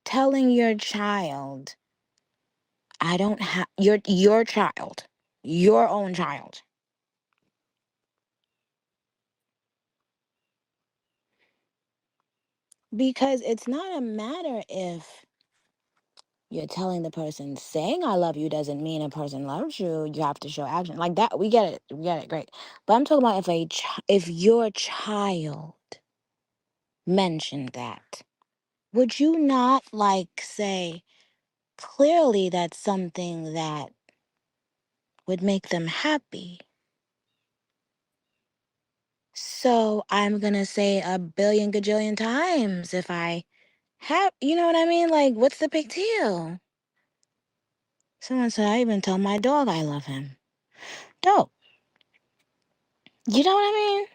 Telling your child, I don't have your child, your own child. Because it's not a matter if you're telling the person saying I love you doesn't mean a person loves you. You have to show action. Like that, we get it. We get it, great. But I'm talking about if your child mentioned that, would you not like say clearly that's something that would make them happy? So I'm gonna say a billion gajillion times if I have, you know what I mean? Like, what's the big deal? Someone said I even tell my dog I love him. Dope. You know what I mean?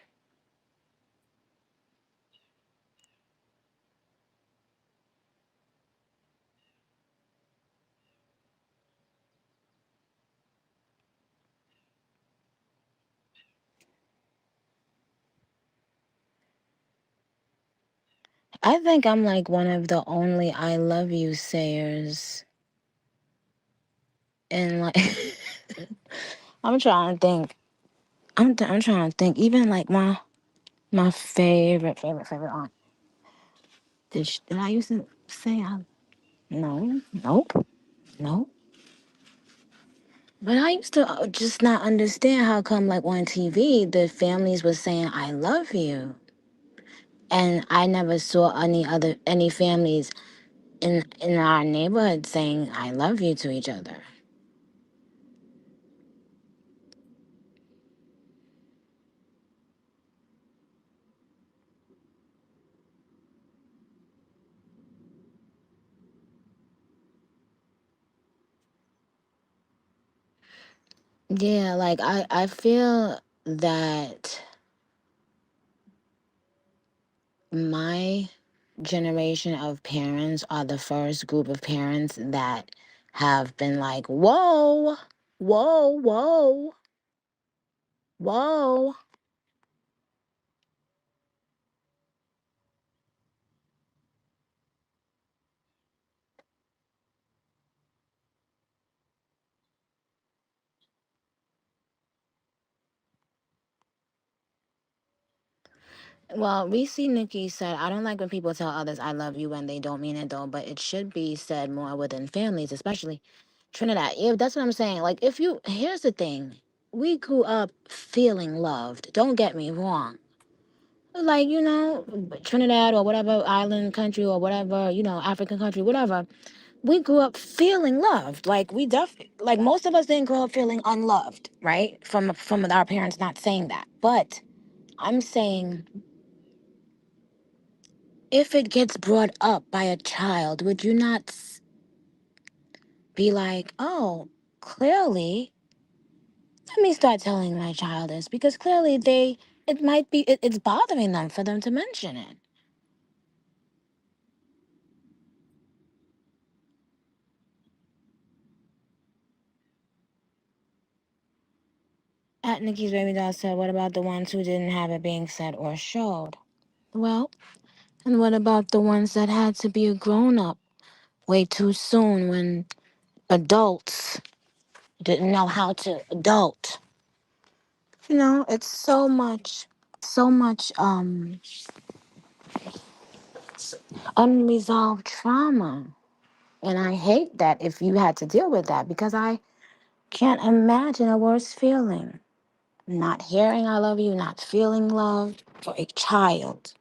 I think I'm like one of the only I love you sayers. And like, I'm trying to think. I'm trying to think. Even like my favorite aunt. Did I used to say I? No, nope, nope. But I used to just not understand how come like on TV the families was saying I love you, and I never saw any families in our neighborhood saying I love you to each other. Yeah, like I feel that my generation of parents are the first group of parents that have been like, whoa, whoa, whoa, whoa. Well, we see Nicki said, I don't like when people tell others I love you when they don't mean it though, but it should be said more within families, especially Trinidad. Yeah, that's what I'm saying. Like, if you, here's the thing, we grew up feeling loved. Don't get me wrong. Like, Trinidad or whatever island country or whatever, African country, whatever. We grew up feeling loved. Like, like most of us didn't grow up feeling unloved, right? From our parents not saying that. But I'm saying, if it gets brought up by a child, would you not be like, oh, clearly, let me start telling my child this because clearly it's bothering them for them to mention it. At Nikki's baby doll said, what about the ones who didn't have it being said or showed? Well, and what about the ones that had to be a grown up way too soon when adults didn't know how to adult? It's so much unresolved trauma. And I hate that if you had to deal with that because I can't imagine a worse feeling. Not hearing I love you, not feeling loved for a child.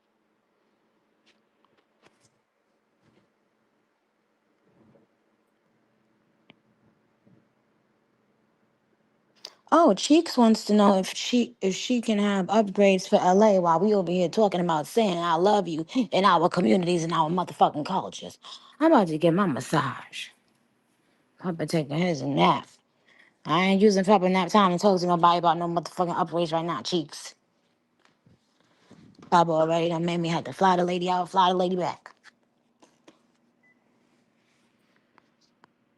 Oh, Cheeks wants to know if she can have upgrades for LA while we over here talking about saying I love you in our communities and our motherfucking cultures. I'm about to get my massage. Papa taking his nap. I ain't using Papa nap time and talking to nobody about no motherfucking upgrades right now, Cheeks. Papa already done made me have to fly the lady out, fly the lady back.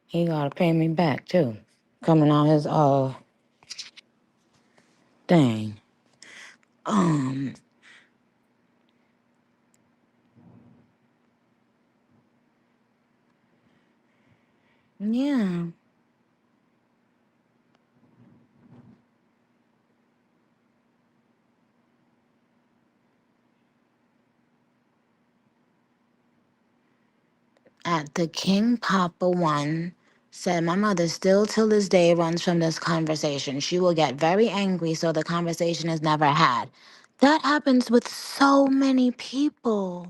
He gotta pay me back too. Coming out his thing. Um, yeah. At the King Papa one said, my mother still till this day runs from this conversation. She will get very angry, so the conversation is never had. That happens with so many people.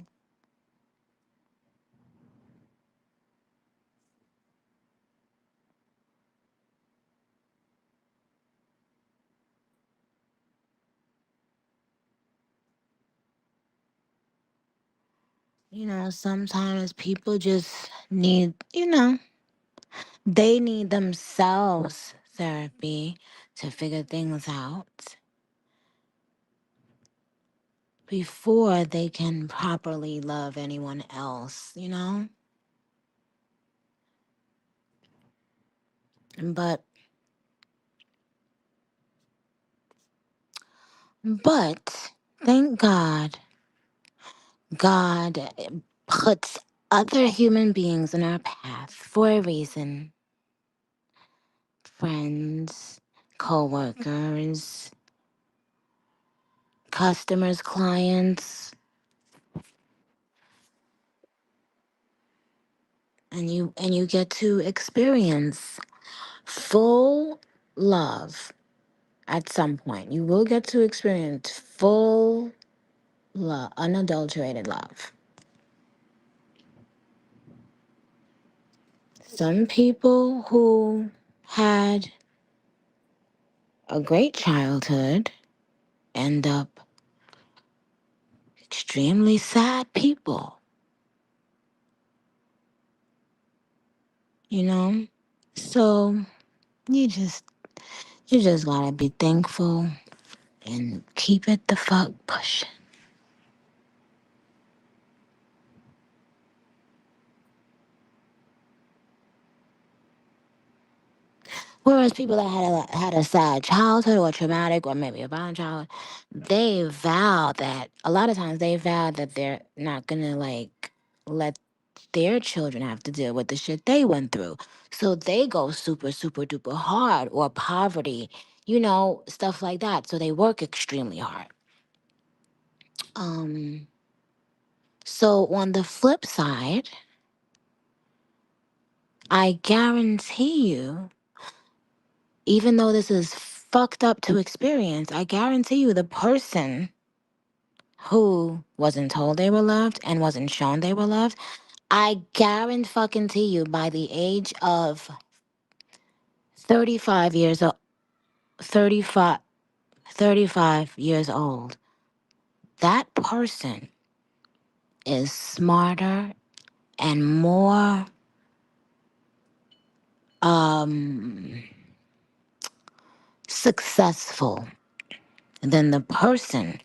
Sometimes people just need, they need themselves therapy to figure things out before they can properly love anyone else. But but thank God puts other human beings in our path for a reason. Friends, co-workers, customers, clients, and you get to experience full love at some point. You will get to experience full love, unadulterated love. Some people who had a great childhood end up extremely sad people, you know? So you just You just gotta be thankful and keep it the fuck pushing. Whereas people that had a sad childhood or traumatic or maybe a violent childhood, they vow that a lot of times they vow that they're not gonna like let their children have to deal with the shit they went through. So they go super, super duper hard or poverty, stuff like that. So they work extremely hard. Um, so on the flip side, I guarantee you, even though this is fucked up to experience, I guarantee you the person who wasn't told they were loved and wasn't shown they were loved, I guarantee you by the age of 35 years old, 35, 35 years old, that person is smarter and more um, successful than the person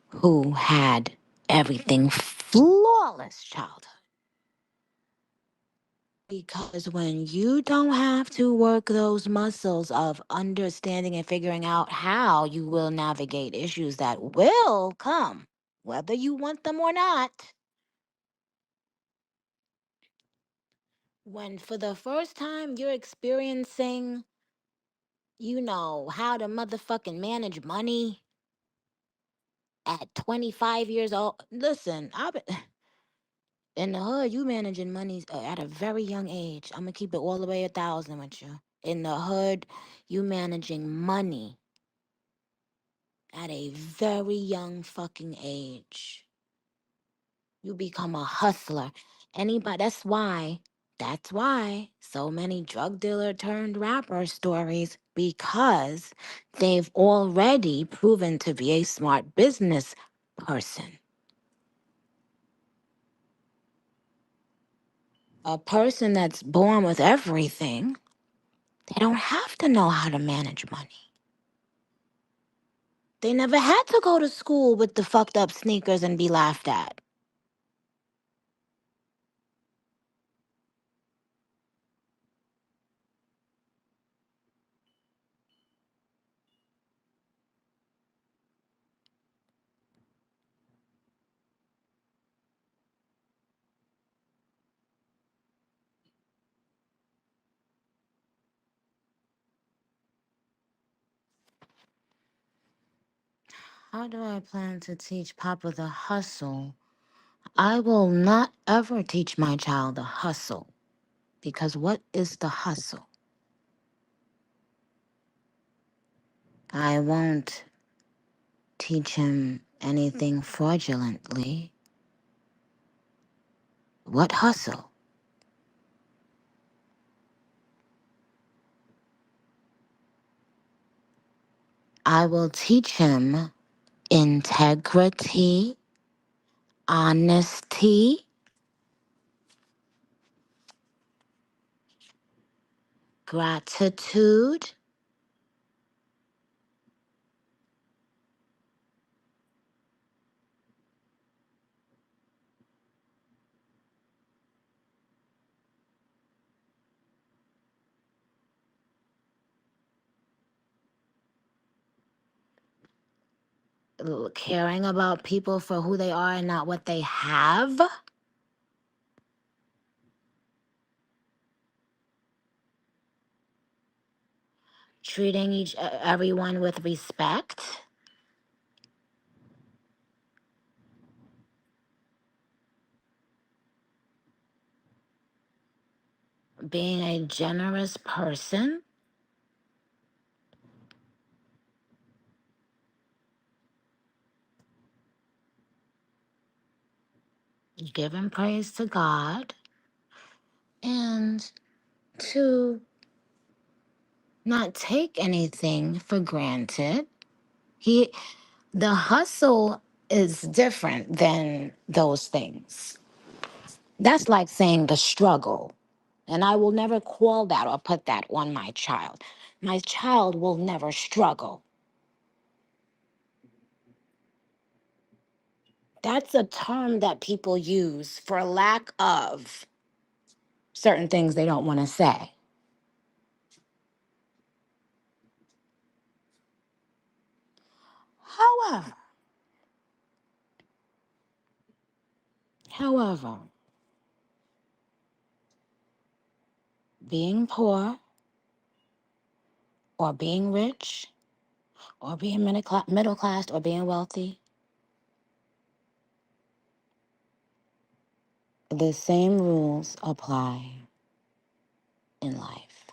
who had everything flawless childhood. Because when you don't have to work those muscles of understanding and figuring out how you will navigate issues that will come, whether you want them or not, when for the first time you're experiencing, how to motherfucking manage money at 25 years old. Listen, I've been in the hood, you managing money at a very young age. I'm gonna keep it all the way 1,000 with you. In the hood, you managing money at a very young fucking age. You become a hustler. Anybody, that's why so many drug dealer turned rapper stories, because they've already proven to be a smart business person. A person that's born with everything, they don't have to know how to manage money. They never had to go to school with the fucked up sneakers and be laughed at. How do I plan to teach Papa the hustle? I will not ever teach my child the hustle, because what is the hustle? I won't teach him anything fraudulently. What hustle? I will teach him integrity, honesty, gratitude, caring about people for who they are and not what they have, treating everyone with respect, being a generous person, giving praise to God, and to not take anything for granted. He the hustle is different than those things. That's like saying the struggle. And I will never call that or put that on my child. My child will never struggle. That's a term that people use for lack of certain things they don't want to say. However, however, being poor or being rich or being middle class or being wealthy, the same rules apply in life.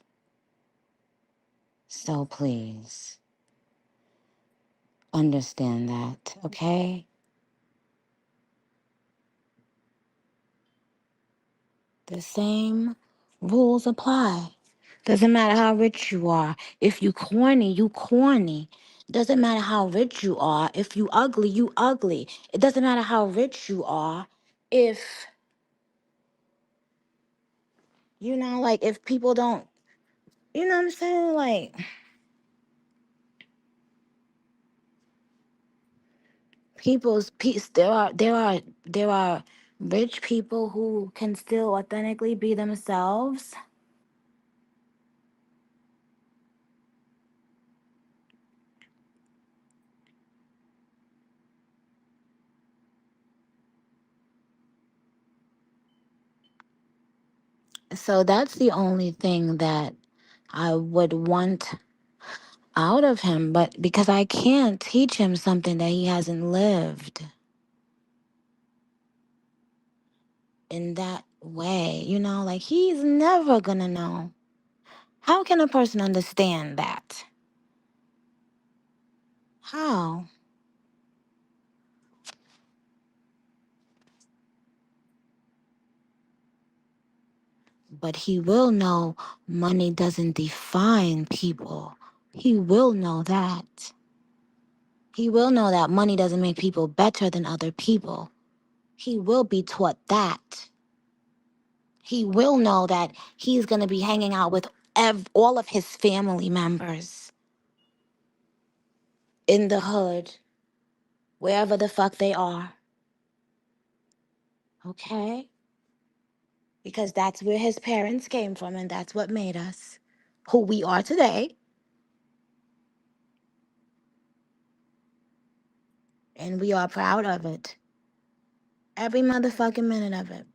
So please understand that, okay? The same rules apply. Doesn't matter how rich you are. If you corny, you corny. Doesn't matter how rich you are. If you ugly, you ugly. It doesn't matter how rich you are. If, like if people don't, you know what I'm saying? Like people's peace. There are rich people who can still authentically be themselves. So that's the only thing that I would want out of him, but because I can't teach him something that he hasn't lived in that way, like he's never gonna know. How can a person understand that? How? But he will know money doesn't define people. He will know that. He will know that money doesn't make people better than other people. He will be taught that. He will know that he's going to be hanging out with all of his family members in the hood, wherever the fuck they are. Okay? Because that's where his parents came from and that's what made us who we are today. And we are proud of it. Every motherfucking minute of it.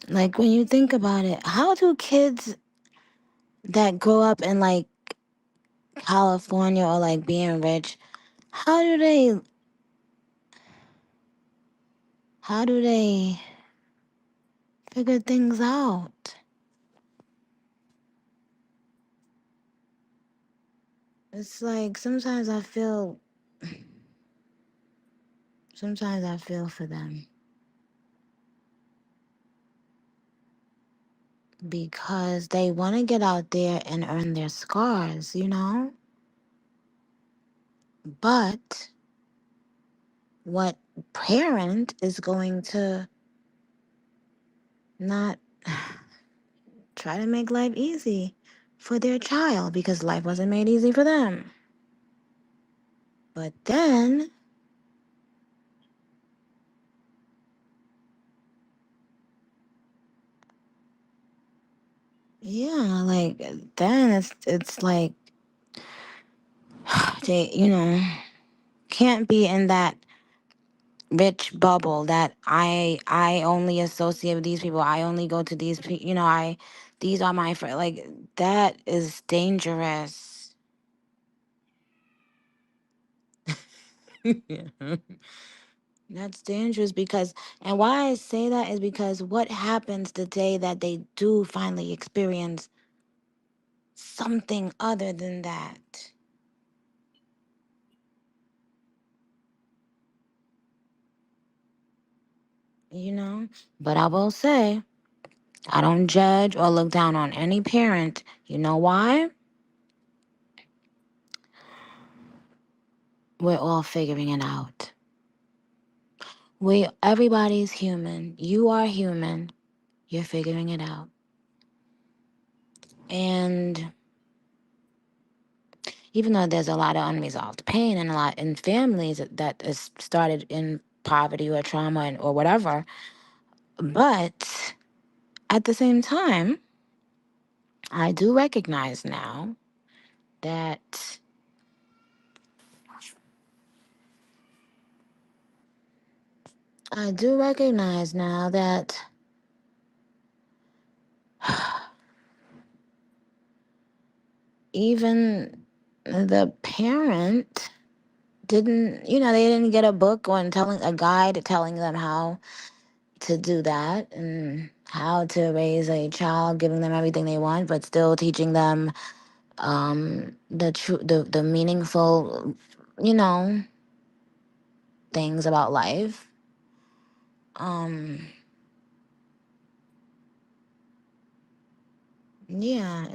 Like when you think about it, how do kids that grow up in like California or like being rich, how do they figure things out? It's like sometimes I feel for them because they want to get out there and earn their scars. But what parent is going to not try to make life easy for their child because life wasn't made easy for them? But then, yeah, like then it's like they, can't be in that rich bubble that I only associate with these people. I only go to these people. These are my friends. Like that is dangerous. That's dangerous because, and why I say that is because what happens the day that they do finally experience something other than that? you know. But I will say, I don't judge or look down on any parent. You know why? We're all figuring it out. Everybody's human. You are human. You're figuring it out. And even though there's a lot of unresolved pain and a lot in families that is started in poverty or trauma or whatever, but at the same time, I do recognize now that I do recognize now that even the parent didn't, they didn't get a book on telling a guide telling them how to do that and how to raise a child, giving them everything they want, but still teaching them the meaningful, you know, things about life. Um, yeah,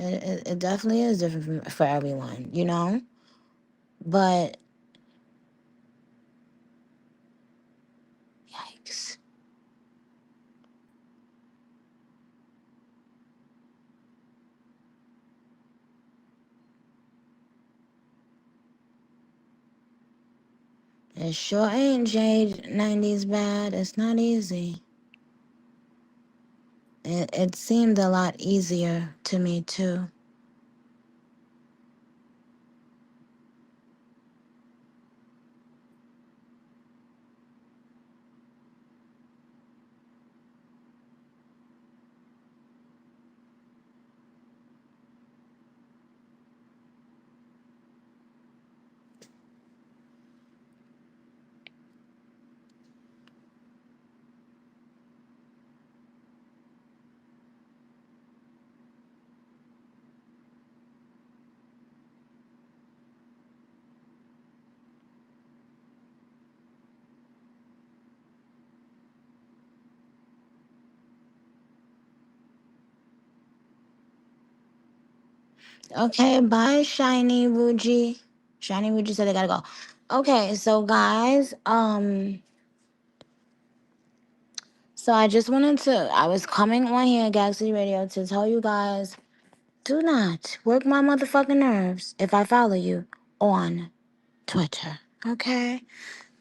it definitely is different for everyone, But yikes. It sure ain't Jade 90s bad. It's not easy. It seemed a lot easier to me too. Okay, bye, Shiny Ruji. Shiny Ruji said they gotta go. Okay, so guys, so I was coming on here, Galaxy Radio, to tell you guys, do not work my motherfucking nerves if I follow you on Twitter. Okay?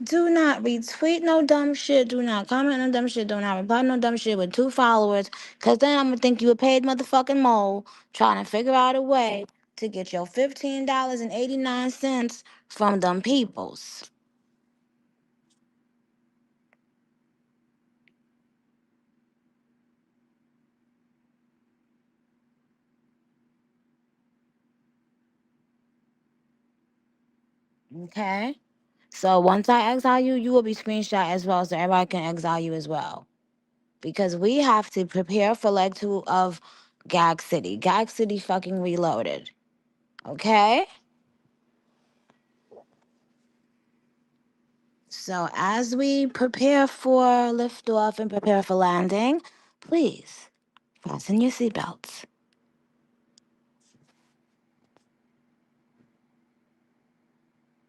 Do not retweet no dumb shit. Do not comment no dumb shit. Do not reply no dumb shit with 2 followers. Cause then I'm gonna think you a paid motherfucking mole trying to figure out a way to get your $15.89 from them peoples. Okay? So once I exile you, you will be screenshot as well, so everybody can exile you as well. Because we have to prepare for leg 2 of Gag City. Gag City fucking reloaded. Okay? So as we prepare for liftoff and prepare for landing, please fasten your seatbelts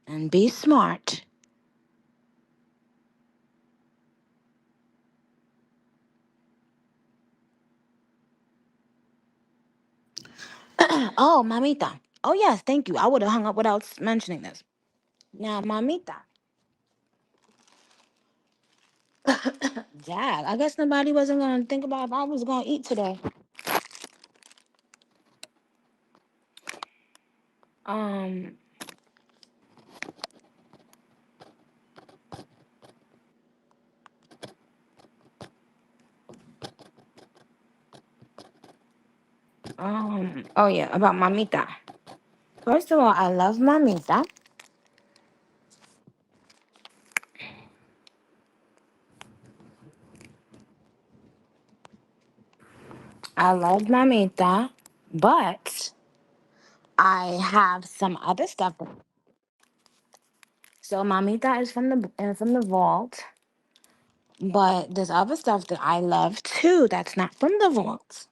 and be smart. Oh, mamita. Oh yes, thank you. I would have hung up without mentioning this. Now, mamita. Dad, I guess nobody wasn't gonna think about if I was gonna eat today. Um. Oh yeah, about mamita. First of all, I love mamita. I love mamita, but I have some other stuff. So mamita is from the vault. But there's other stuff that I love too that's not from the vault.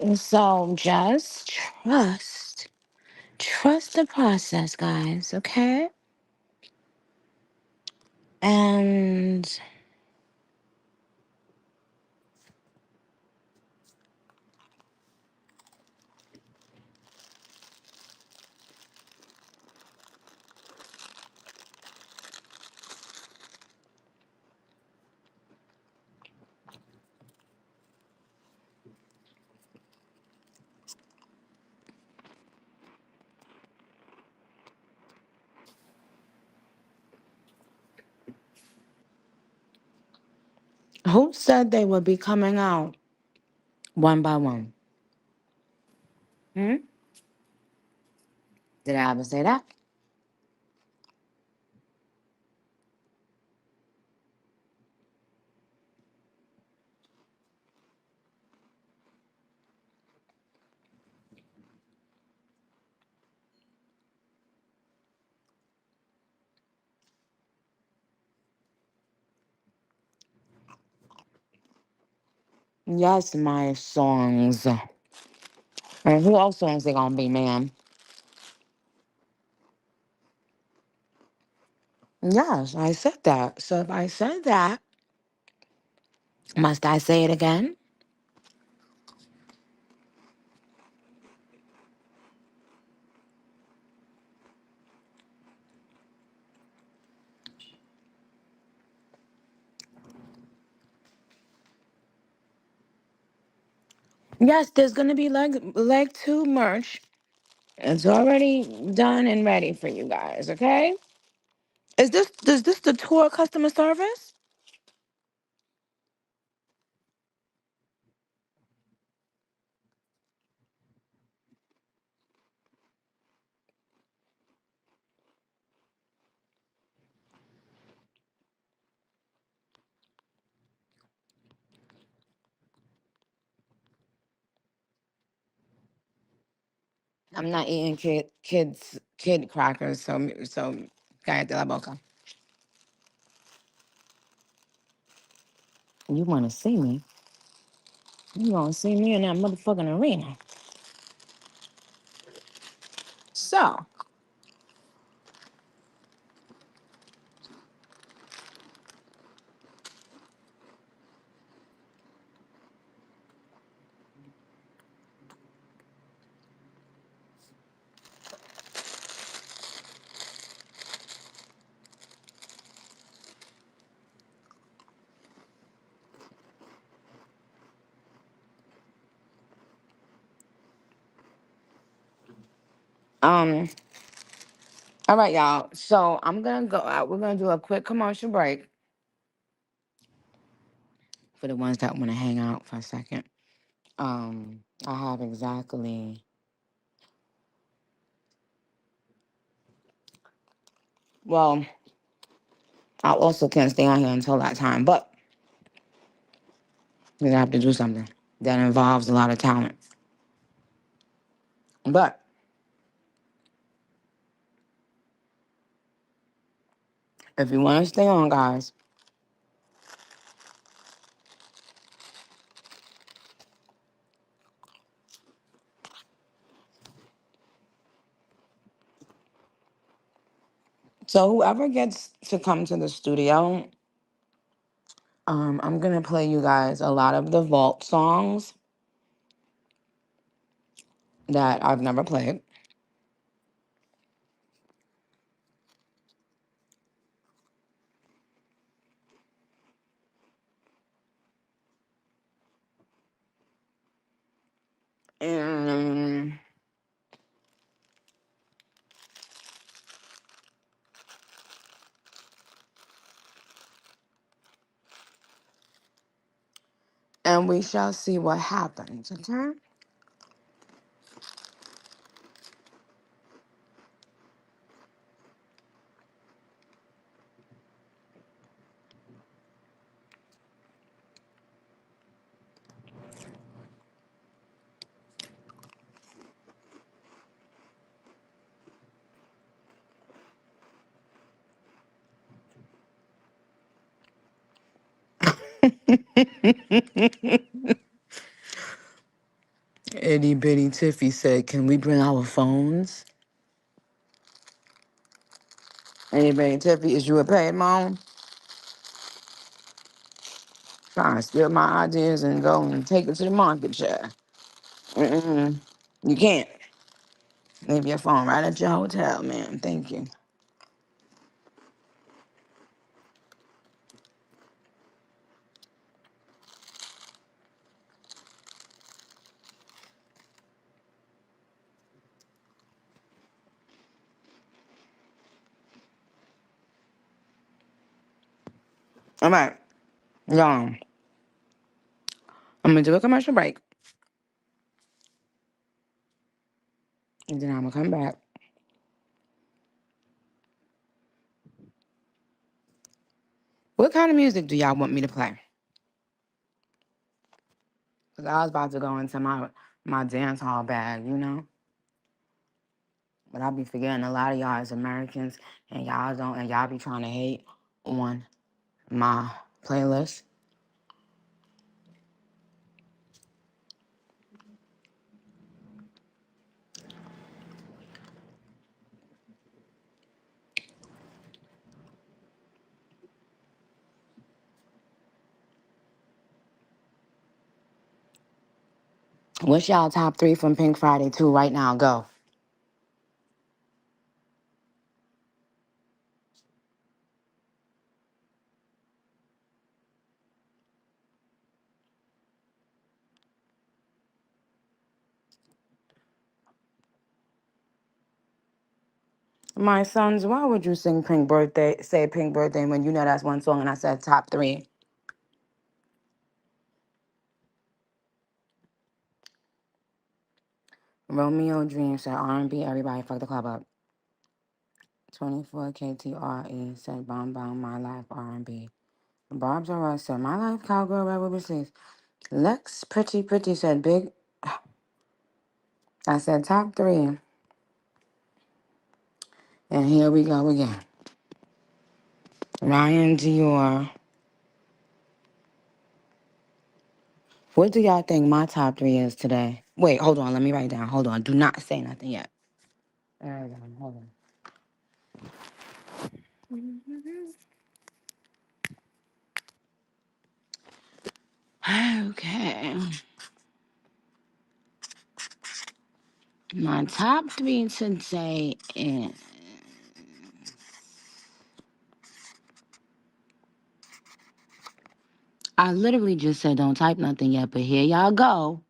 And so just trust the process, guys, okay? And who said they would be coming out one by one? Hmm? Did I ever say that? Yes, my songs. And who else songs they gonna be, man? Yes, I said that. So if I said that, must I say it again? Yes, there's gonna be leg two merch. It's already done and ready for you guys, okay? Is this the tour customer service? I'm not eating kid crackers, so cállate la boca. You wanna see me? You wanna see me in that motherfucking arena. So, um, all right, y'all. So I'm gonna go out. We're gonna do a quick commercial break for the ones that wanna hang out for a second. I have exactly. Well, I also can't stay on here until that time, but we're gonna have to do something that involves a lot of talent. But if you want to stay on, guys, so whoever gets to come to the studio, I'm gonna play you guys a lot of the vault songs that I've never played, and we shall see what happens. Okay. Itty Bitty Tiffy said, can we bring our phones? Itty Bitty Tiffy, is you a paid mom? Trying to steal my ideas and go and take it to the market share. Mm-mm. You can't. Leave your phone right at your hotel, ma'am. Thank you. All right, y'all. I'm gonna do a commercial break, and then I'm gonna come back. What kind of music do y'all want me to play? Cause I was about to go into my dance hall bag, you know. But I be forgetting a lot of y'all is Americans, and y'all don't, and y'all be trying to hate on my playlist. What's y'all top 3 from Pink Friday 2 right now? Go. My sons, why would you sing Pink Birthday, say Pink Birthday when you know that's one song and I said top 3? Romeo Dream said R&B, everybody fuck the club up. 24 KTRE said Bomb Bomb, My Life R&B. Barb's Alright said My Life Cowgirl Red Ruby Sleeves. Lex Pretty said Big. I said top 3. And here we go again. Ryan Dior. What do y'all think my top 3 is today? Wait, hold on. Let me write it down. Hold on. Do not say nothing yet. There we go. Hold on. Okay. My top 3 today is... I literally just said don't type nothing yet, but here y'all go.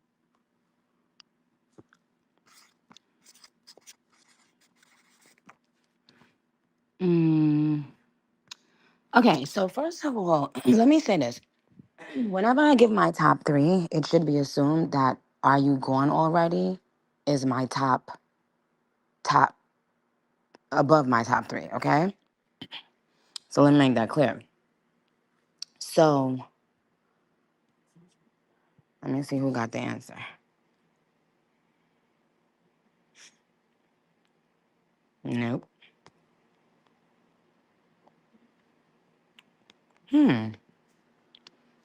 Okay, so first of all, let me say this. Whenever I give my top 3, it should be assumed that Are You Gone Already is my top, above my top 3, okay? So let me make that clear. So, let me see who got the answer. Nope.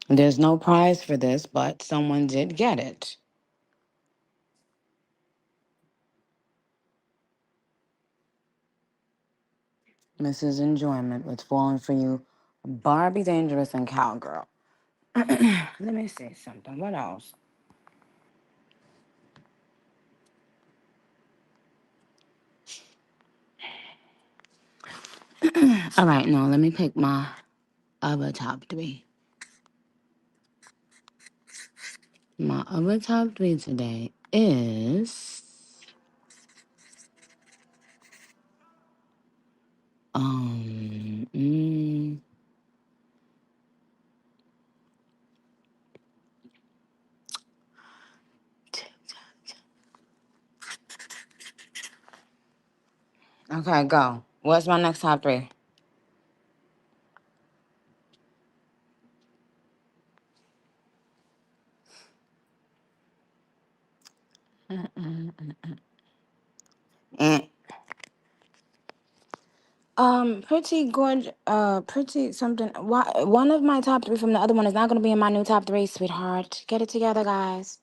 There's no prize for this, but someone did get it. Mrs. Enjoyment with Falling For You, Barbie Dangerous, and Cowgirl. Let me see something. What else? All right, no, let me pick my other top 3. My other top 3 today is um mm, okay, go. What's my next top 3? Mm. Pretty good. Pretty something. Why, one of my top three from the other one is not going to be in my new top three, sweetheart. Get it together, guys.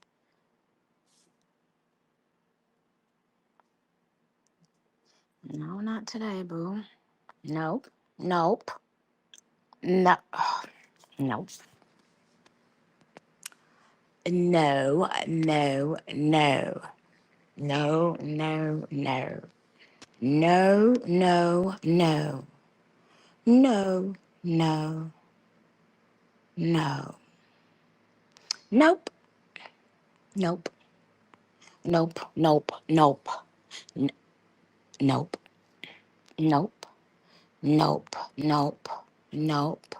No, not today, boo. Nope. Nope. No. Nope. No. No. No. No. No. No. No. No. No. No. No. No. Nope. Nope. Nope. Nope. Nope. N- nope. Nope. Nope. Nope. Nope.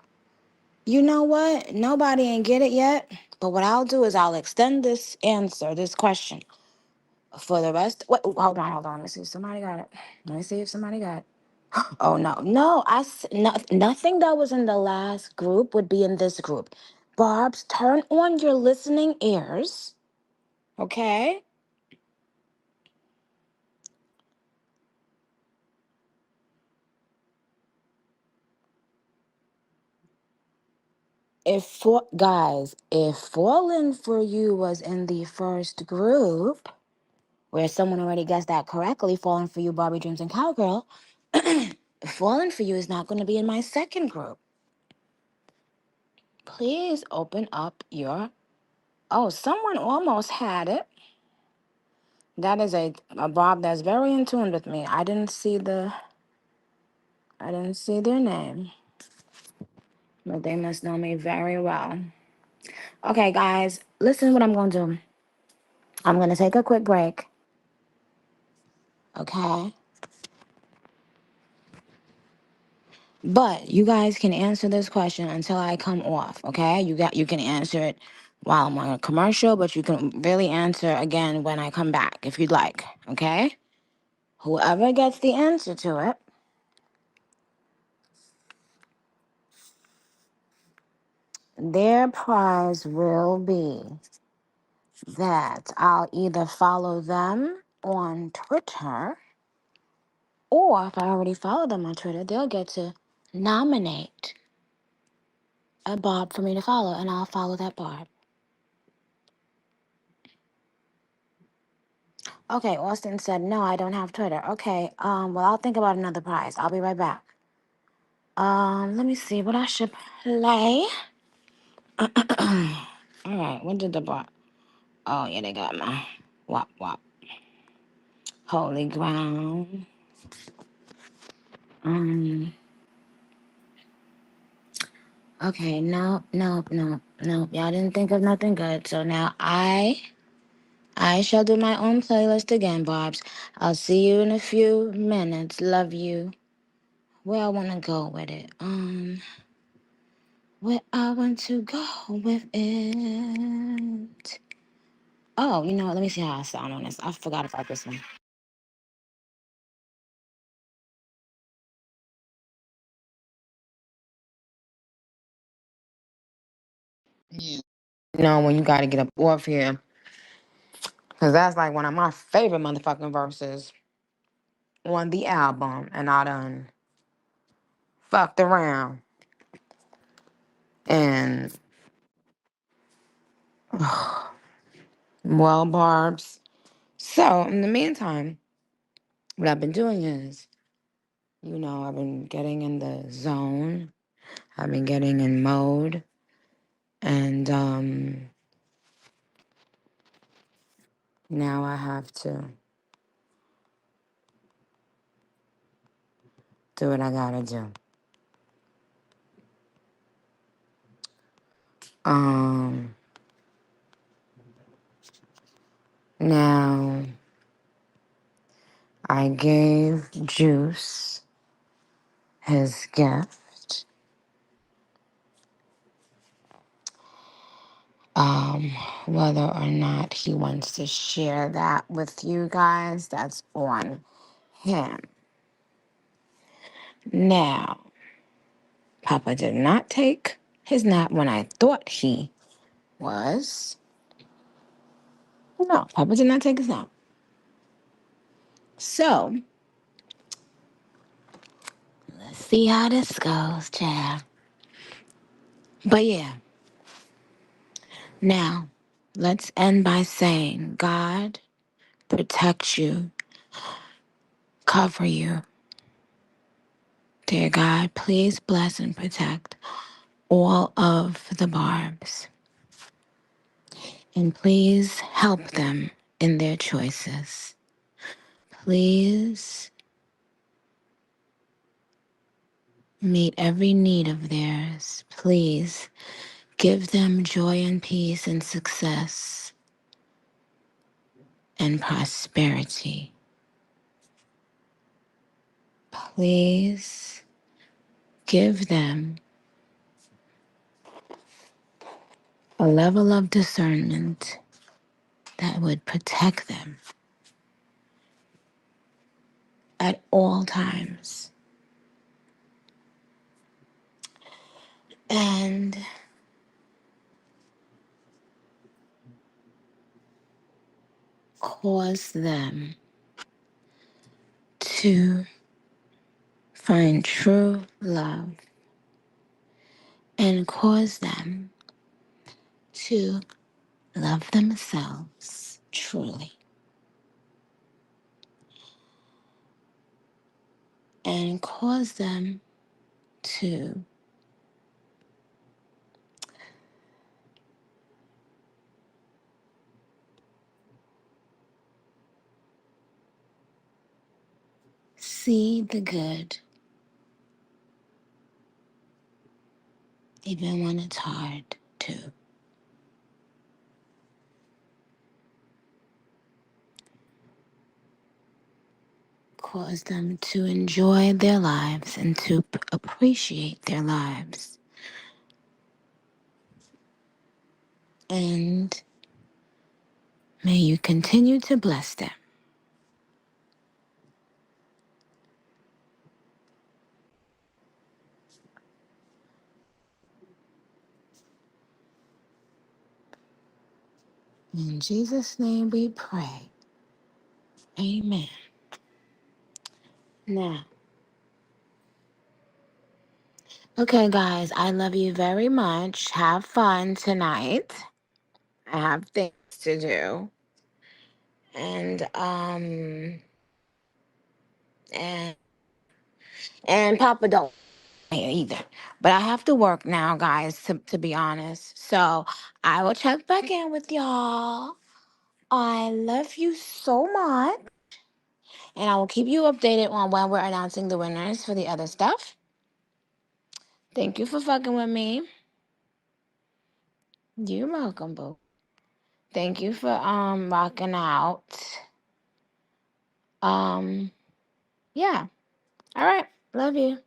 You know what? Nobody ain't get it yet. But what I'll do is I'll extend this answer, this question, for the rest. Wait, hold on, hold on. Let me see if somebody got it. Let me see if somebody got it. Oh no, no, nothing that was in the last group would be in this group. Barb's, turn on your listening ears, okay? If Fallen for You was in the first group, where someone already guessed that correctly, Fallen for You, Barbie Dreams and Cowgirl, Fallen for You is not going to be in my second group. Please open up your. Oh, someone almost had it. That is a Bob that's very in tune with me. I didn't see their name, but they must know me very well. Okay, guys, listen to what I'm going to do. I'm going to take a quick break. Okay. But you guys can answer this question until I come off, okay? You can answer it while I'm on a commercial, but you can really answer again when I come back if you'd like, okay? Whoever gets the answer to it, their prize will be that I'll either follow them on Twitter, or if I already follow them on Twitter, they'll get to nominate a Barb for me to follow, and I'll follow that Barb. Okay, Austin said, no, I don't have Twitter. Okay, well, I'll think about another prize. I'll be right back. Let me see what I should play. All right, what did the bar? Oh, yeah, they got my wop wop. Holy ground. Um, okay, no, no, no, no. Y'all didn't think of nothing good. So now I shall do my own playlist again, Barbs. I'll see you in a few minutes. Love you. Where I wanna go with it. Where I want to go with it. Oh, you know what? Let me see how I sound on this. I forgot about this one. You know when you gotta get up off here. Cause that's like one of my favorite motherfucking verses on the album. And I done fucked around. And well, Barbs. So in the meantime, what I've been doing is, I've been getting in the zone. I've been getting in mode. And now I have to do what I gotta do. Um Now I gave Juice his gift. Whether or not he wants to share that with you guys, that's on him. Now, Papa did not take his nap when I thought he was. No, Papa did not take his nap. So, let's see how this goes, child. But yeah, now let's end by saying, God protect you, cover you. Dear God, please bless and protect all of the Barbs. And please help them in their choices. Please meet every need of theirs. Please give them joy and peace and success and prosperity. Please give them a level of discernment that would protect them at all times. And cause them to find true love and cause them to love themselves truly and cause them to see the good even when it's hard to. Cause them to enjoy their lives and to appreciate their lives. And may you continue to bless them. In Jesus' name we pray. Amen. Now, okay, guys, I love you very much. Have fun tonight. I have things to do. And and Papa don't here either. But I have to work now, guys, to be honest. So I will check back in with y'all. I love you so much. And I will keep you updated on when we're announcing the winners for the other stuff. Thank you for fucking with me. You're welcome, boo. Thank you for rocking out. Yeah. All right. Love you.